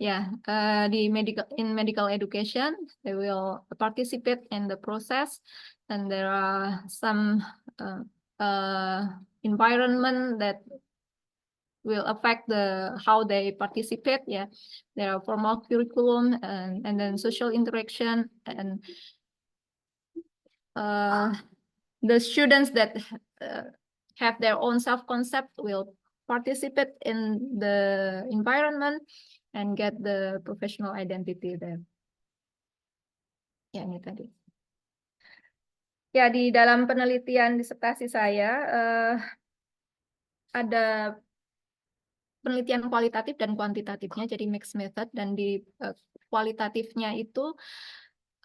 Ya, in medical education, they will participate in the process, and there are some environment that will affect how they participate. Yeah, there are formal curriculum and then social interaction, and the students that have their own self-concept will participate in the environment and get the professional identity there. Ya, ini tadi. Ya, di dalam penelitian disertasi saya ada penelitian kualitatif dan kuantitatifnya, jadi mixed method. Dan di kualitatifnya itu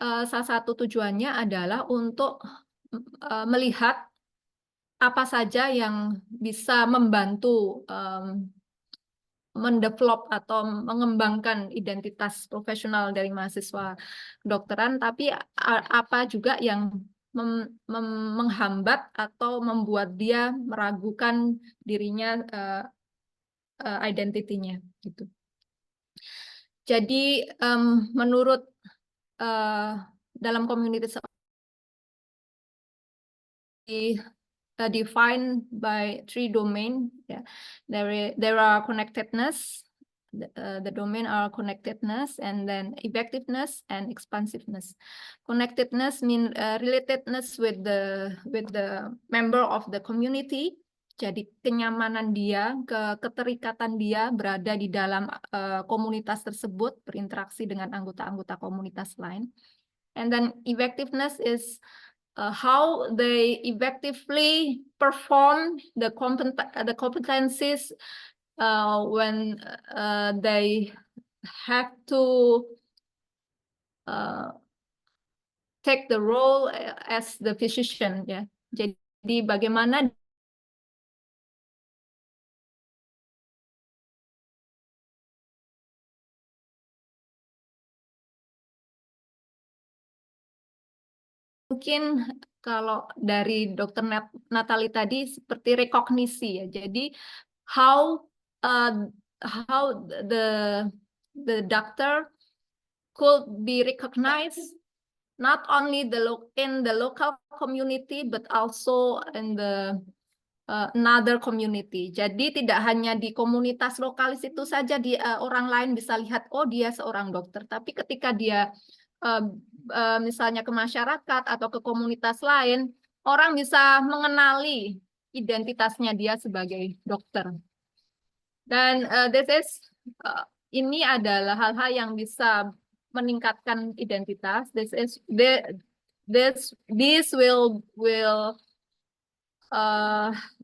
salah satu tujuannya adalah untuk melihat apa saja yang bisa membantu mendevelop atau mengembangkan identitas profesional dari mahasiswa kedokteran, tapi apa juga yang menghambat atau membuat dia meragukan dirinya, identitinya gitu. Jadi menurut dalam komunitas defined by 3 domain. Yeah, there are connectedness. The domain are connectedness, and then effectiveness and expansiveness. Connectedness mean relatedness with the member of the community. Jadi kenyamanan dia, keterikatan dia berada di dalam komunitas tersebut, berinteraksi dengan anggota-anggota komunitas lain. And then effectiveness is how they effectively perform the competencies when they have to take the role as the physician, ya. Jadi bagaimana mungkin kalau dari Dr. Natali tadi seperti rekognisi, ya. Jadi how the doctor could be recognized not only in the local community but also in the another community. Jadi tidak hanya di komunitas lokalis itu saja orang lain bisa lihat, oh dia seorang dokter, tapi ketika dia misalnya ke masyarakat atau ke komunitas lain, orang bisa mengenali identitasnya dia sebagai dokter. Dan ini adalah hal-hal yang bisa meningkatkan identitas. This will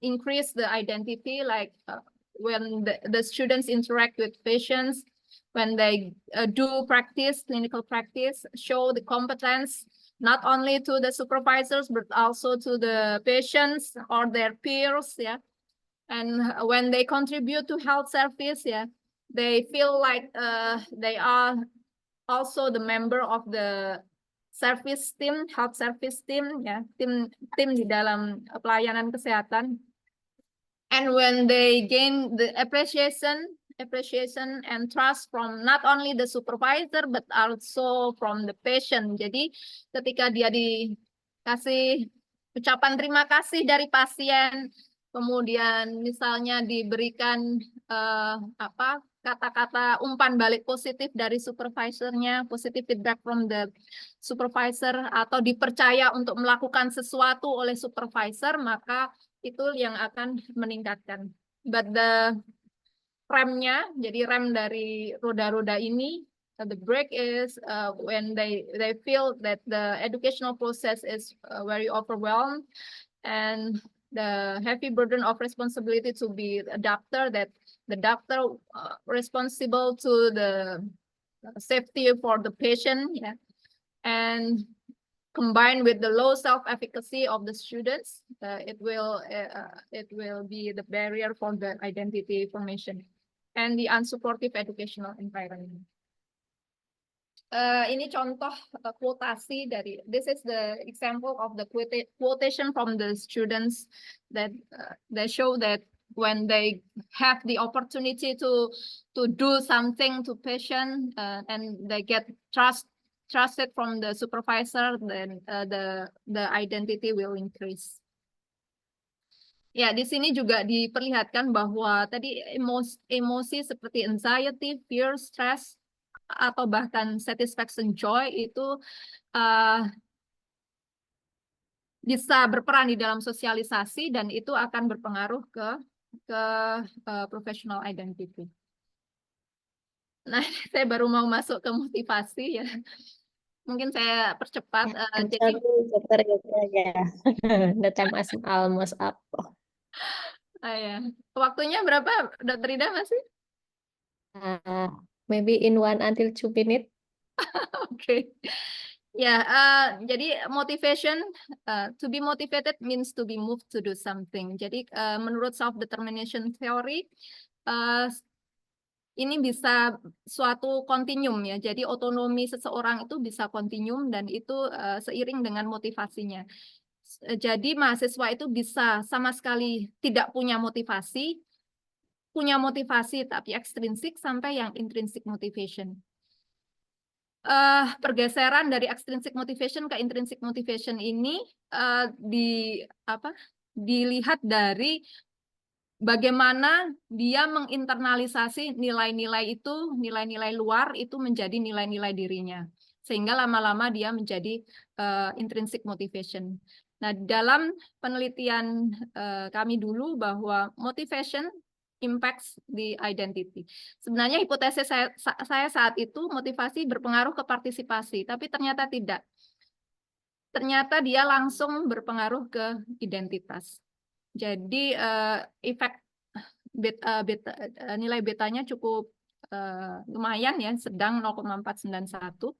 increase the identity, like when the students interact with patients, when they do clinical practice, show the competence not only to the supervisors but also to the patients or their peers, yeah. And when they contribute to health service, yeah, they feel like they are also the member of the service team, health service team, ya, tim di dalam pelayanan kesehatan. And when they gain the appreciation and trust from not only the supervisor but also from the patient. Jadi ketika dia dikasih ucapan terima kasih dari pasien, kemudian misalnya diberikan kata-kata umpan balik positif dari supervisornya, positive feedback from the supervisor, atau dipercaya untuk melakukan sesuatu oleh supervisor, maka itu yang akan meningkatkan. But the remnya, jadi rem dari roda-roda ini, the brake is when they feel that the educational process is very overwhelmed and the heavy burden of responsibility to be a doctor, that the doctor responsible to the safety for the patient, yeah, and combined with the low self-efficacy of the students, it will be the barrier for the identity formation and the unsupportive educational environment. Ini contoh quotasi dari, this is the example of the quotation from the students that they show that when they have the opportunity to do something to patient and they get trusted from the supervisor, then the identity will increase. Ya, di sini juga diperlihatkan bahwa tadi emosi seperti anxiety, fear, stress, atau bahkan satisfaction, joy itu bisa berperan di dalam sosialisasi dan itu akan berpengaruh ke professional identity. Nah, saya baru mau masuk ke motivasi, ya. Mungkin saya percepat. Jadi dokter ya. The time is almost up. Ya. Waktunya berapa, Dr. Ida, masih? Maybe in 1 until 2 minutes. Oke. Ya, jadi motivation, to be motivated means to be moved to do something. Jadi menurut self-determination theory, ini bisa suatu kontinum ya. Jadi otonomi seseorang itu bisa kontinum dan itu seiring dengan motivasinya. Jadi mahasiswa itu bisa sama sekali tidak punya motivasi tapi ekstrinsik sampai yang intrinsic motivation. Pergeseran dari extrinsic motivation ke intrinsic motivation ini dilihat dari bagaimana dia menginternalisasi nilai-nilai itu, nilai-nilai luar itu menjadi nilai-nilai dirinya. Sehingga lama-lama dia menjadi intrinsic motivation. Nah, dalam penelitian kami dulu bahwa motivation impacts the identity. Sebenarnya hipotesis saya saat itu motivasi berpengaruh ke partisipasi, tapi ternyata tidak. Ternyata dia langsung berpengaruh ke identitas. Jadi efek nilai betanya cukup lumayan ya, sedang 0,491.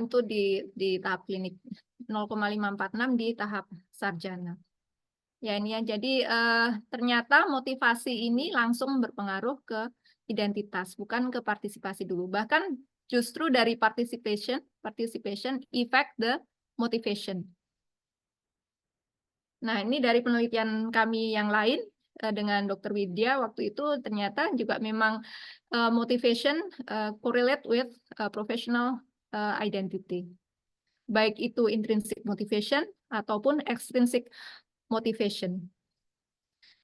Itu di tahap klinik, 0,546 di tahap sarjana. Ya ini ya, jadi ternyata motivasi ini langsung berpengaruh ke identitas, bukan ke partisipasi dulu. Bahkan justru dari participation affect the motivation. Nah, ini dari penelitian kami yang lain dengan Dr. Widya waktu itu ternyata juga memang motivation correlate with professional identity. Baik itu intrinsic motivation ataupun extrinsic motivation.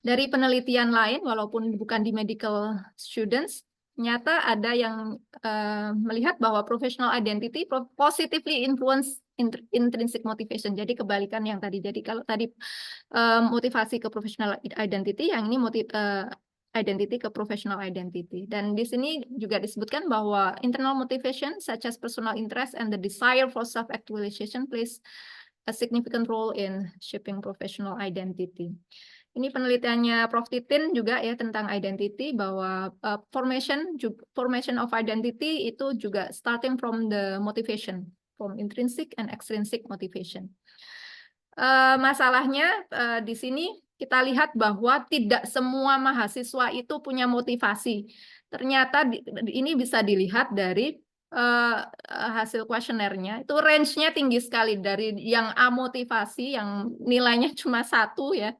Dari penelitian lain, walaupun bukan di medical students, ternyata ada yang melihat bahwa professional identity positively influence intrinsic motivation. Jadi kebalikan yang tadi. Jadi kalau tadi motivasi ke professional identity, yang ini identity ke professional identity. Dan di sini juga disebutkan bahwa internal motivation such as personal interest and the desire for self-actualization plays a significant role in shaping professional identity. Ini penelitiannya Prof. Titin juga ya tentang identity, bahwa formation of identity itu juga starting from the motivation, from intrinsic and extrinsic motivation. Masalahnya di sini kita lihat bahwa tidak semua mahasiswa itu punya motivasi. Ternyata ini bisa dilihat dari hasil kuesionernya, itu range-nya tinggi sekali, dari yang amotivasi yang nilainya cuma 1 ya,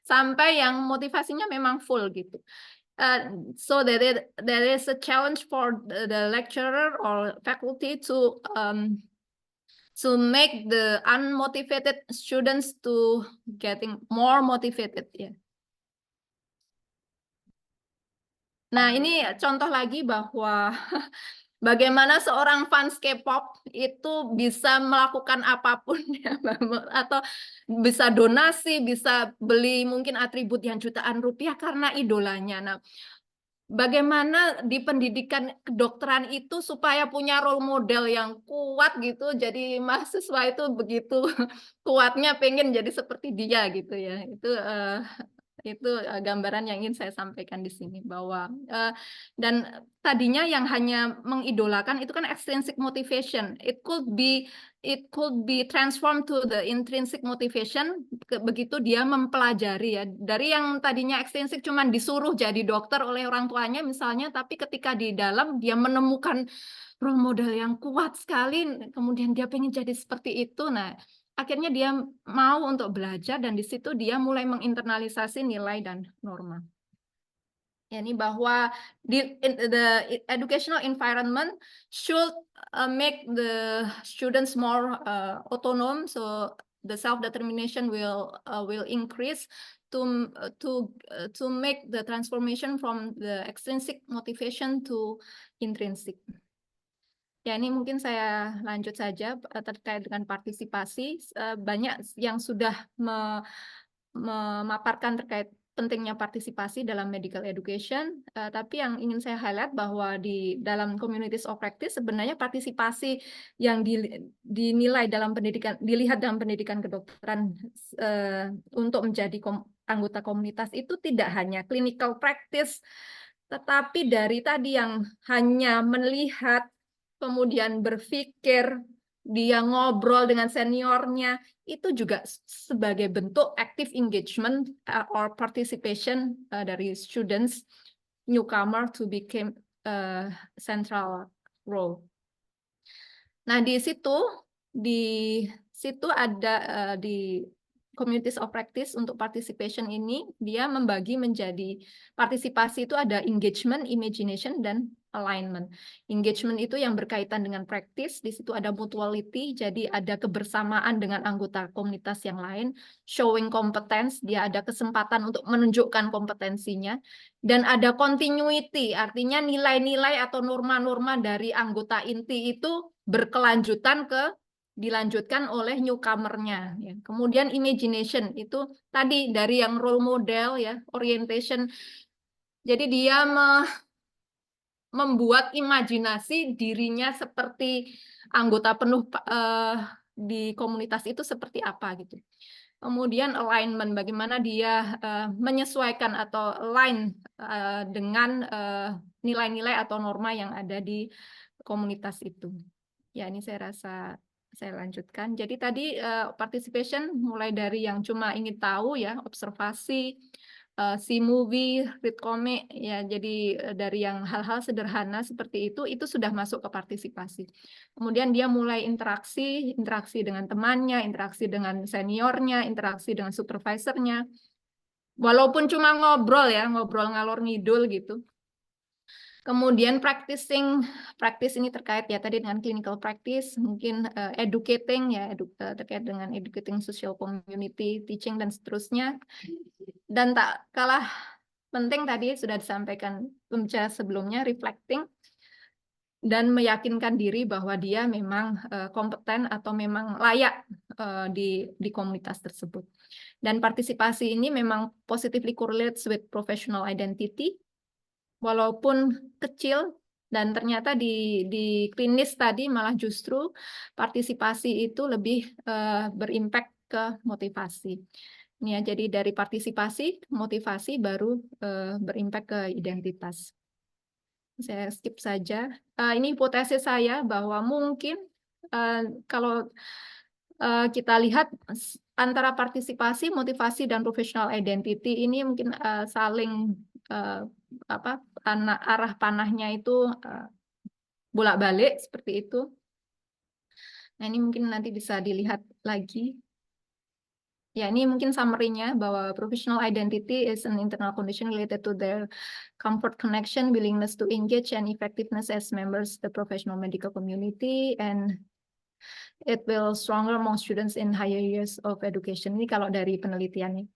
sampai yang motivasinya memang full gitu. So there is a challenge for the lecturer or faculty to make the unmotivated students to getting more motivated ya. Nah, ini contoh lagi bahwa bagaimana seorang fans K-pop itu bisa melakukan apapun ya, atau bisa donasi, bisa beli mungkin atribut yang jutaan rupiah karena idolanya. Nah, bagaimana di pendidikan kedokteran itu supaya punya role model yang kuat gitu, jadi mahasiswa itu begitu kuatnya pengen jadi seperti dia gitu ya. Itu gambaran yang ingin saya sampaikan di sini, bahwa dan tadinya yang hanya mengidolakan itu kan extrinsic motivation, it could be transformed to the intrinsic motivation begitu dia mempelajari ya, dari yang tadinya extrinsic cuman disuruh jadi dokter oleh orang tuanya misalnya, tapi ketika di dalam dia menemukan role model yang kuat sekali, kemudian dia pengen jadi seperti itu. Nah, akhirnya dia mau untuk belajar, dan di situ dia mulai menginternalisasi nilai dan norma. Ya, ini bahwa the educational environment should make the students more autonomous, so the self-determination will increase to make the transformation from the extrinsic motivation to intrinsic. Ya, ini mungkin saya lanjut saja terkait dengan partisipasi. Banyak yang sudah memaparkan terkait pentingnya partisipasi dalam medical education, tapi yang ingin saya highlight bahwa di dalam communities of practice sebenarnya partisipasi yang dinilai dalam pendidikan, dilihat dalam pendidikan kedokteran untuk menjadi anggota komunitas itu tidak hanya clinical practice, tetapi dari tadi yang hanya melihat, kemudian berpikir, dia ngobrol dengan seniornya, itu juga sebagai bentuk active engagement or participation dari students newcomer to become central role. Nah, di situ ada di communities of practice untuk participation ini, dia membagi menjadi partisipasi itu ada engagement, imagination, dan alignment. Engagement itu yang berkaitan dengan practice, di situ ada mutuality, jadi ada kebersamaan dengan anggota komunitas yang lain, showing competence, dia ada kesempatan untuk menunjukkan kompetensinya, dan ada continuity, artinya nilai-nilai atau norma-norma dari anggota inti itu berkelanjutan dilanjutkan oleh newcomer-nya. Ya. Kemudian imagination itu tadi dari yang role model ya, orientation. Jadi dia membuat imajinasi dirinya seperti anggota penuh di komunitas itu seperti apa gitu. Kemudian alignment, bagaimana dia menyesuaikan atau align dengan nilai-nilai atau norma yang ada di komunitas itu. Ya, ini saya rasa saya lanjutkan. Jadi tadi participation mulai dari yang cuma ingin tahu ya, observasi, see movie, read comic, ya jadi dari yang hal-hal sederhana seperti itu sudah masuk ke partisipasi. Kemudian dia mulai interaksi dengan temannya, interaksi dengan seniornya, interaksi dengan supervisornya. Walaupun cuma ngobrol ya, ngobrol ngalor ngidul gitu. Kemudian practice ini terkait ya tadi dengan clinical practice, mungkin educating ya, terkait dengan educating social community, teaching dan seterusnya. Dan tak kalah penting tadi sudah disampaikan pembicara sebelumnya, reflecting dan meyakinkan diri bahwa dia memang kompeten atau memang layak di komunitas tersebut. Dan partisipasi ini memang positively correlates with professional identity, walaupun kecil, dan ternyata di klinis tadi malah justru partisipasi itu lebih berimpact ke motivasi. Ini ya, jadi dari partisipasi, motivasi baru berimpact ke identitas. Saya skip saja. Ini hipotesis saya bahwa mungkin kalau kita lihat antara partisipasi, motivasi, dan professional identity ini mungkin saling arah panahnya itu bolak-balik seperti itu. Nah, ini mungkin nanti bisa dilihat lagi. Ya, ini mungkin summary-nya bahwa professional identity is an internal condition related to their comfort, connection, willingness to engage, and effectiveness as members of the professional medical community, and it will stronger among students in higher years of education. Ini kalau dari penelitiannya.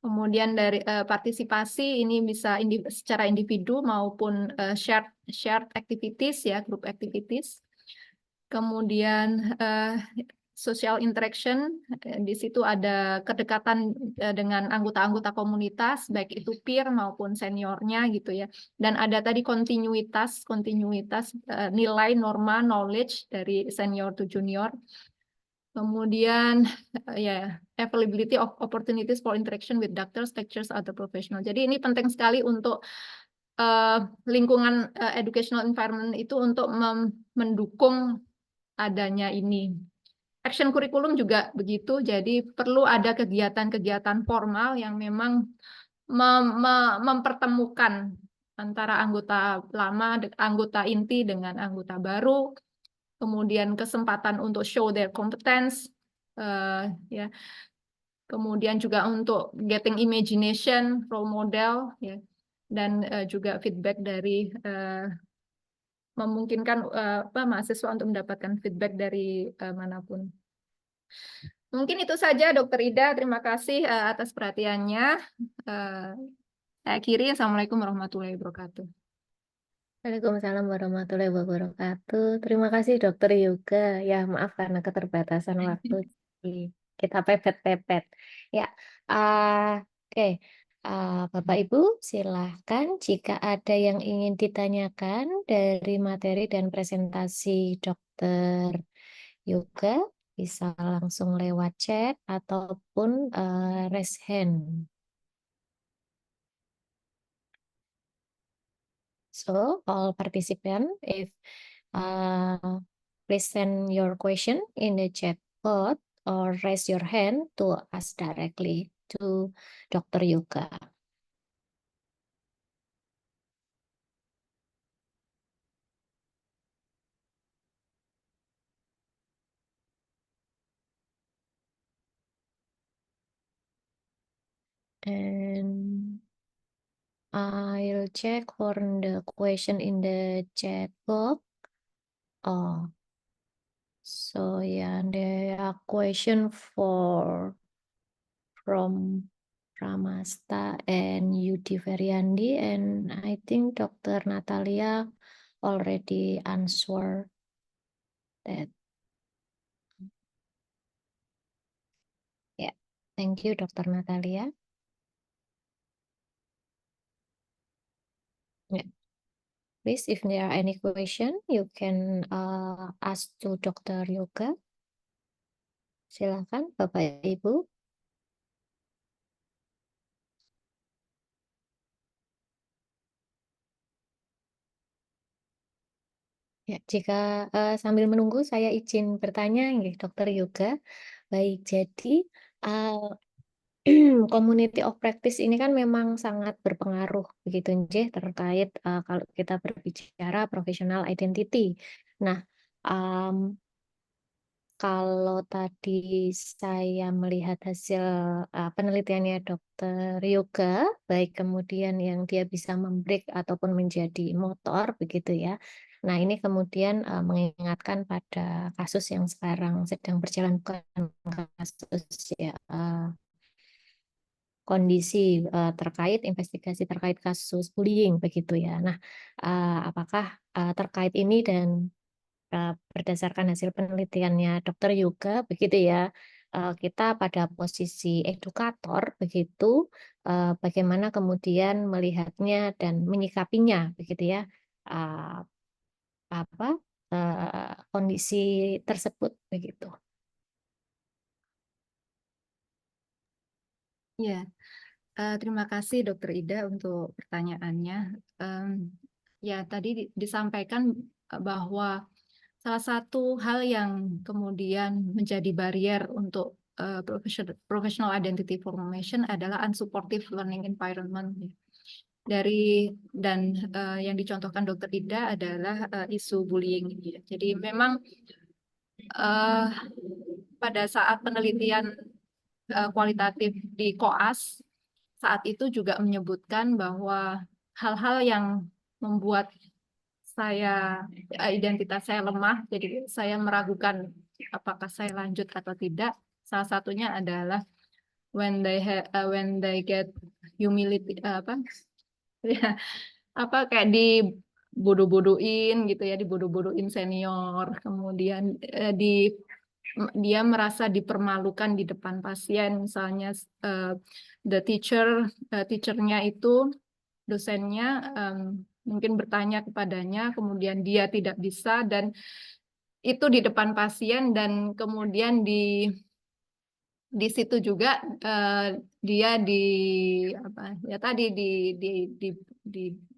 Kemudian dari partisipasi ini bisa secara individu maupun shared activities ya, group activities. Kemudian social interaction, di situ ada kedekatan dengan anggota-anggota komunitas, baik itu peer maupun seniornya gitu ya. Dan ada tadi kontinuitas nilai, norma, knowledge dari senior to junior. Kemudian ya availability of opportunities for interaction with doctors, lecturers, other professional. Jadi ini penting sekali untuk lingkungan educational environment itu untuk mendukung adanya ini. Action kurikulum juga begitu, jadi perlu ada kegiatan-kegiatan formal yang memang mempertemukan antara anggota lama, anggota inti dengan anggota baru, kemudian kesempatan untuk show their competence, ya. Kemudian juga untuk getting imagination, role model, ya, dan juga feedback dari memungkinkan mahasiswa untuk mendapatkan feedback dari manapun. Mungkin itu saja, Dr. Ida. Terima kasih atas perhatiannya. Saya akhiri. Assalamualaikum warahmatullahi wabarakatuh. Waalaikumsalam warahmatullahi wabarakatuh. Terima kasih Dokter Yoga. Ya, maaf karena keterbatasan waktu. Kita pepet-pepet. Ya, oke. Bapak Ibu, silahkan jika ada yang ingin ditanyakan dari materi dan presentasi Dokter Yoga, bisa langsung lewat chat ataupun raise hand. So, all participants, if please send your question in the chat box or raise your hand to ask directly to Dr. Yoga. And I'll check for the question in the chat box. Oh, so yeah, there are question from Pramasta and Yudi Feryandi, and I think Dr. Natalia already answered that. Yeah, thank you, Dr. Natalia. Yeah. Please, if there are any question, you can ask to Dr. Yoga. Silakan, Bapak Ibu. Ya, jika sambil menunggu saya izin bertanya, nggih, Dr. Yoga. Baik, jadi community of practice ini kan memang sangat berpengaruh begitu nggih terkait kalau kita berbicara professional identity. Nah, kalau tadi saya melihat hasil penelitiannya Dr. Yoga, baik kemudian yang dia bisa membreak ataupun menjadi motor begitu ya. Nah, ini kemudian mengingatkan pada kasus yang sekarang sedang berjalan, bukan kasus ya, kondisi terkait investigasi terkait kasus bullying begitu ya. Nah, apakah terkait ini dan berdasarkan hasil penelitiannya Dr. Yoga begitu ya, kita pada posisi edukator begitu, bagaimana kemudian melihatnya dan menyikapinya begitu ya, kondisi tersebut begitu. Ya, terima kasih Dokter Ida untuk pertanyaannya. Ya, tadi disampaikan bahwa salah satu hal yang kemudian menjadi barrier untuk professional identity formation adalah unsupportive learning environment. Dan yang dicontohkan Dokter Ida adalah isu bullying. Jadi memang pada saat penelitian kualitatif di koas saat itu juga menyebutkan bahwa hal-hal yang membuat identitas saya lemah, jadi saya meragukan apakah saya lanjut atau tidak. Salah satunya adalah when they get humiliated, kayak dibodoh-bodohin gitu ya, dibodoh-bodohin senior, kemudian dia merasa dipermalukan di depan pasien, misalnya teachernya itu, dosennya mungkin bertanya kepadanya, kemudian dia tidak bisa, dan itu di depan pasien, dan kemudian di situ juga dia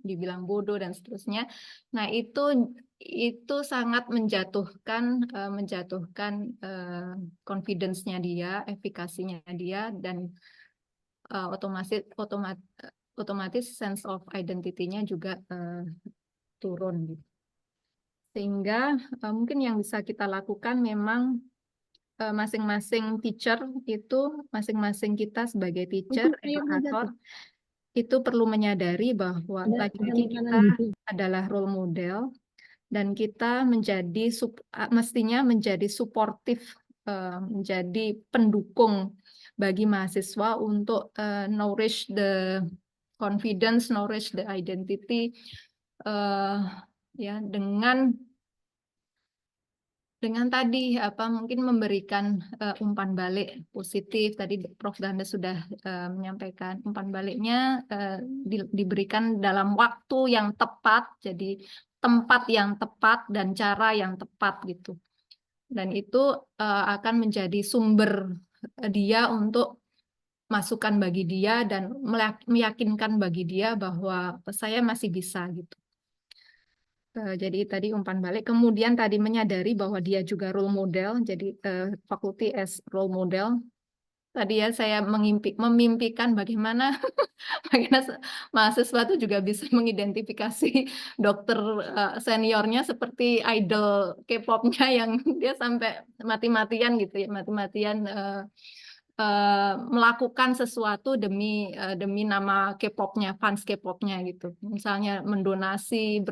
dibilang bodoh dan seterusnya. Nah, itu sangat menjatuhkan confidence-nya dia, efikasinya dia, dan otomatis sense of identity-nya juga turun. Sehingga mungkin yang bisa kita lakukan memang masing-masing teacher itu, masing-masing kita sebagai teacher, edukator, itu perlu menyadari bahwa lagi-lagi kita adalah role model, dan kita mestinya menjadi suportif, menjadi pendukung bagi mahasiswa untuk nourish the confidence, nourish the identity, ya, dengan tadi mungkin memberikan umpan balik positif. Tadi Prof. Ganda sudah menyampaikan umpan baliknya diberikan dalam waktu yang tepat, jadi tempat yang tepat dan cara yang tepat gitu. Dan itu akan menjadi sumber dia untuk masukan bagi dia dan meyakinkan bagi dia bahwa saya masih bisa gitu. Jadi tadi umpan balik, kemudian tadi menyadari bahwa dia juga role model, jadi faculty as role model. Tadi ya saya memimpikan bagaimana mahasiswa itu juga bisa mengidentifikasi dokter seniornya seperti idol K-pop-nya yang dia sampai mati-matian gitu ya, mati-matian melakukan sesuatu demi nama K-popnya, fans K-popnya gitu. Misalnya mendonasi,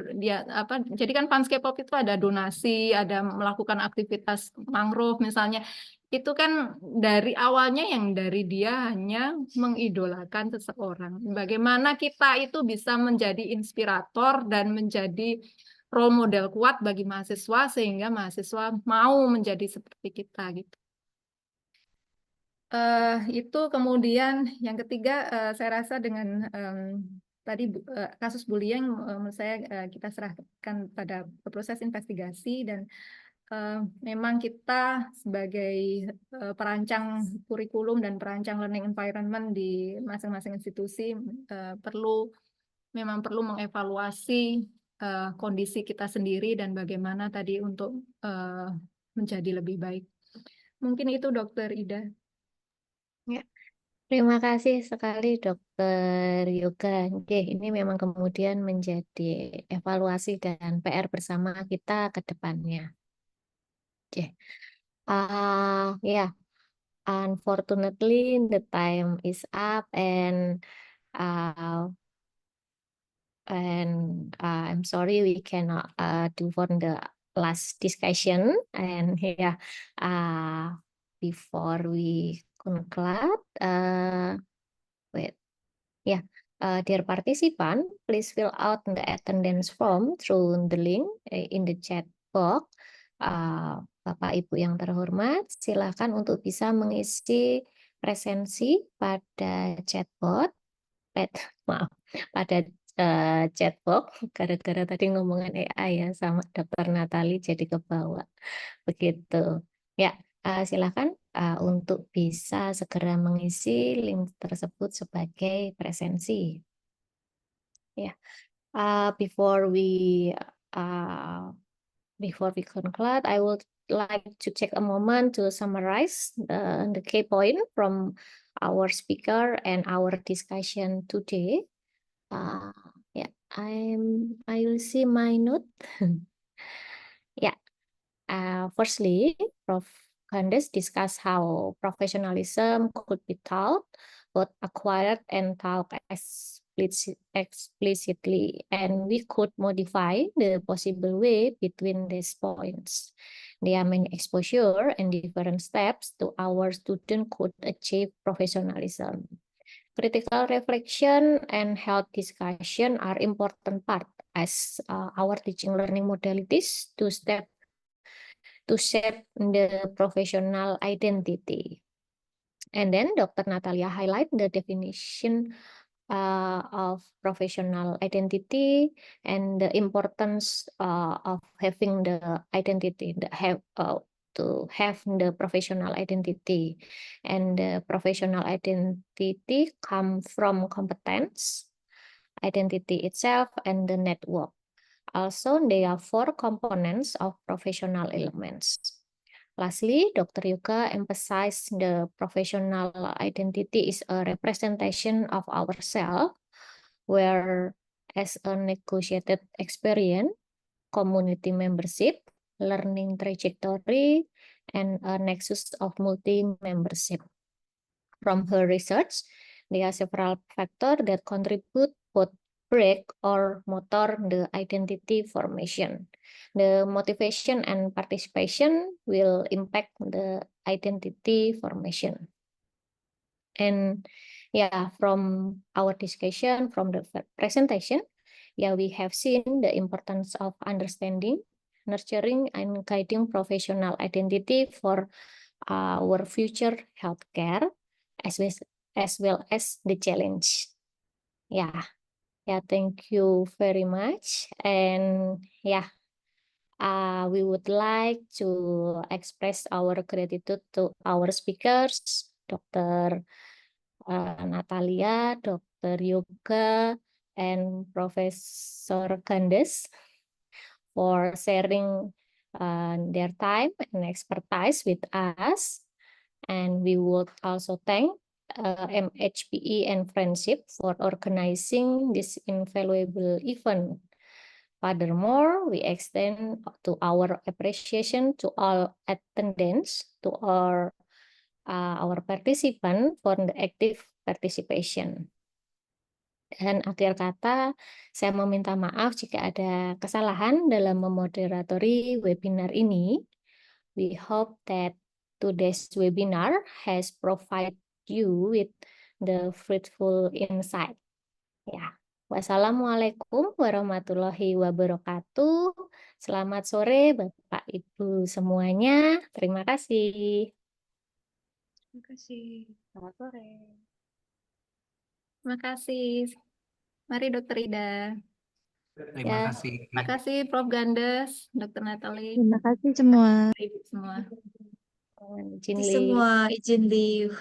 jadi kan fans K-pop itu ada donasi, ada melakukan aktivitas mangrove misalnya. Itu kan dari awalnya yang dari dia hanya mengidolakan seseorang. Bagaimana kita itu bisa menjadi inspirator dan menjadi role model kuat bagi mahasiswa sehingga mahasiswa mau menjadi seperti kita gitu. Itu kemudian yang ketiga, saya rasa dengan tadi kasus bullying menurut saya kita serahkan pada proses investigasi dan memang kita sebagai perancang kurikulum dan perancang learning environment di masing-masing institusi memang perlu mengevaluasi kondisi kita sendiri dan bagaimana tadi untuk menjadi lebih baik. Mungkin itu Dr. Ida. Ya, terima kasih sekali Dokter Yoga. Oke, ini memang kemudian menjadi evaluasi dan PR bersama kita ke depannya. Oke, yeah, unfortunately the time is up and I'm sorry we cannot do for the last discussion and yeah, before we conclude, wait, yeah, dear participant, please fill out the attendance form through the link in the chat box. Bapak Ibu yang terhormat, silakan untuk bisa mengisi presensi pada chatbot, maaf, pada chatbox, gara-gara tadi ngomongan AI ya sama Dr. Natali jadi ke bawah. Begitu. Ya, silakan untuk bisa segera mengisi link tersebut sebagai presensi. Ya, before we conclude, I would like to take a moment to summarize the key point from our speaker and our discussion today. Yeah, I will see my note. Yeah. Firstly, Prof. Candace discussed how professionalism could be taught, both acquired and taught explicitly, and we could modify the possible way between these points. There are many exposure and different steps to our student could achieve professionalism. Critical reflection and health discussion are important part as our teaching learning modalities to shape the professional identity. And then Dr. Natalia highlight the definition of professional identity and the importance of having the identity, to have the professional identity. And the professional identity come from competence, identity itself, and the network. Also, there are 4 components of professional elements. Lastly, Dr. Yoga emphasized the professional identity is a representation of ourselves, where as a negotiated experience, community membership, learning trajectory, and a nexus of multi-membership. From her research, there are several factors that contribute both break or motor the identity formation. The motivation and participation will impact the identity formation. And yeah, from our discussion, from the presentation, yeah, we have seen the importance of understanding, nurturing, and guiding professional identity for our future healthcare, as well as the challenge. Yeah. Yeah, thank you very much. And yeah, we would like to express our gratitude to our speakers, Dr. Natalia, Dr. Yoga, and Professor Candace for sharing their time and expertise with us. And we would also thank MHPE and Friendship for organizing this invaluable event. Furthermore, we extend to our appreciation to all attendants, to our our participant for the active participation. Dan akhir kata, saya meminta maaf jika ada kesalahan dalam memoderatori webinar ini. We hope that today's webinar has provided you with the fruitful insight. Ya. Wassalamualaikum warahmatullahi wabarakatuh. Selamat sore Bapak Ibu semuanya. Terima kasih. Terima kasih. Selamat sore. Terima kasih. Mari Dr. Ida. Terima kasih. Terima kasih Prof. Gandes, Dr. Natalie, Terima kasih semua. Ibu semua. Izin Semua izin leave.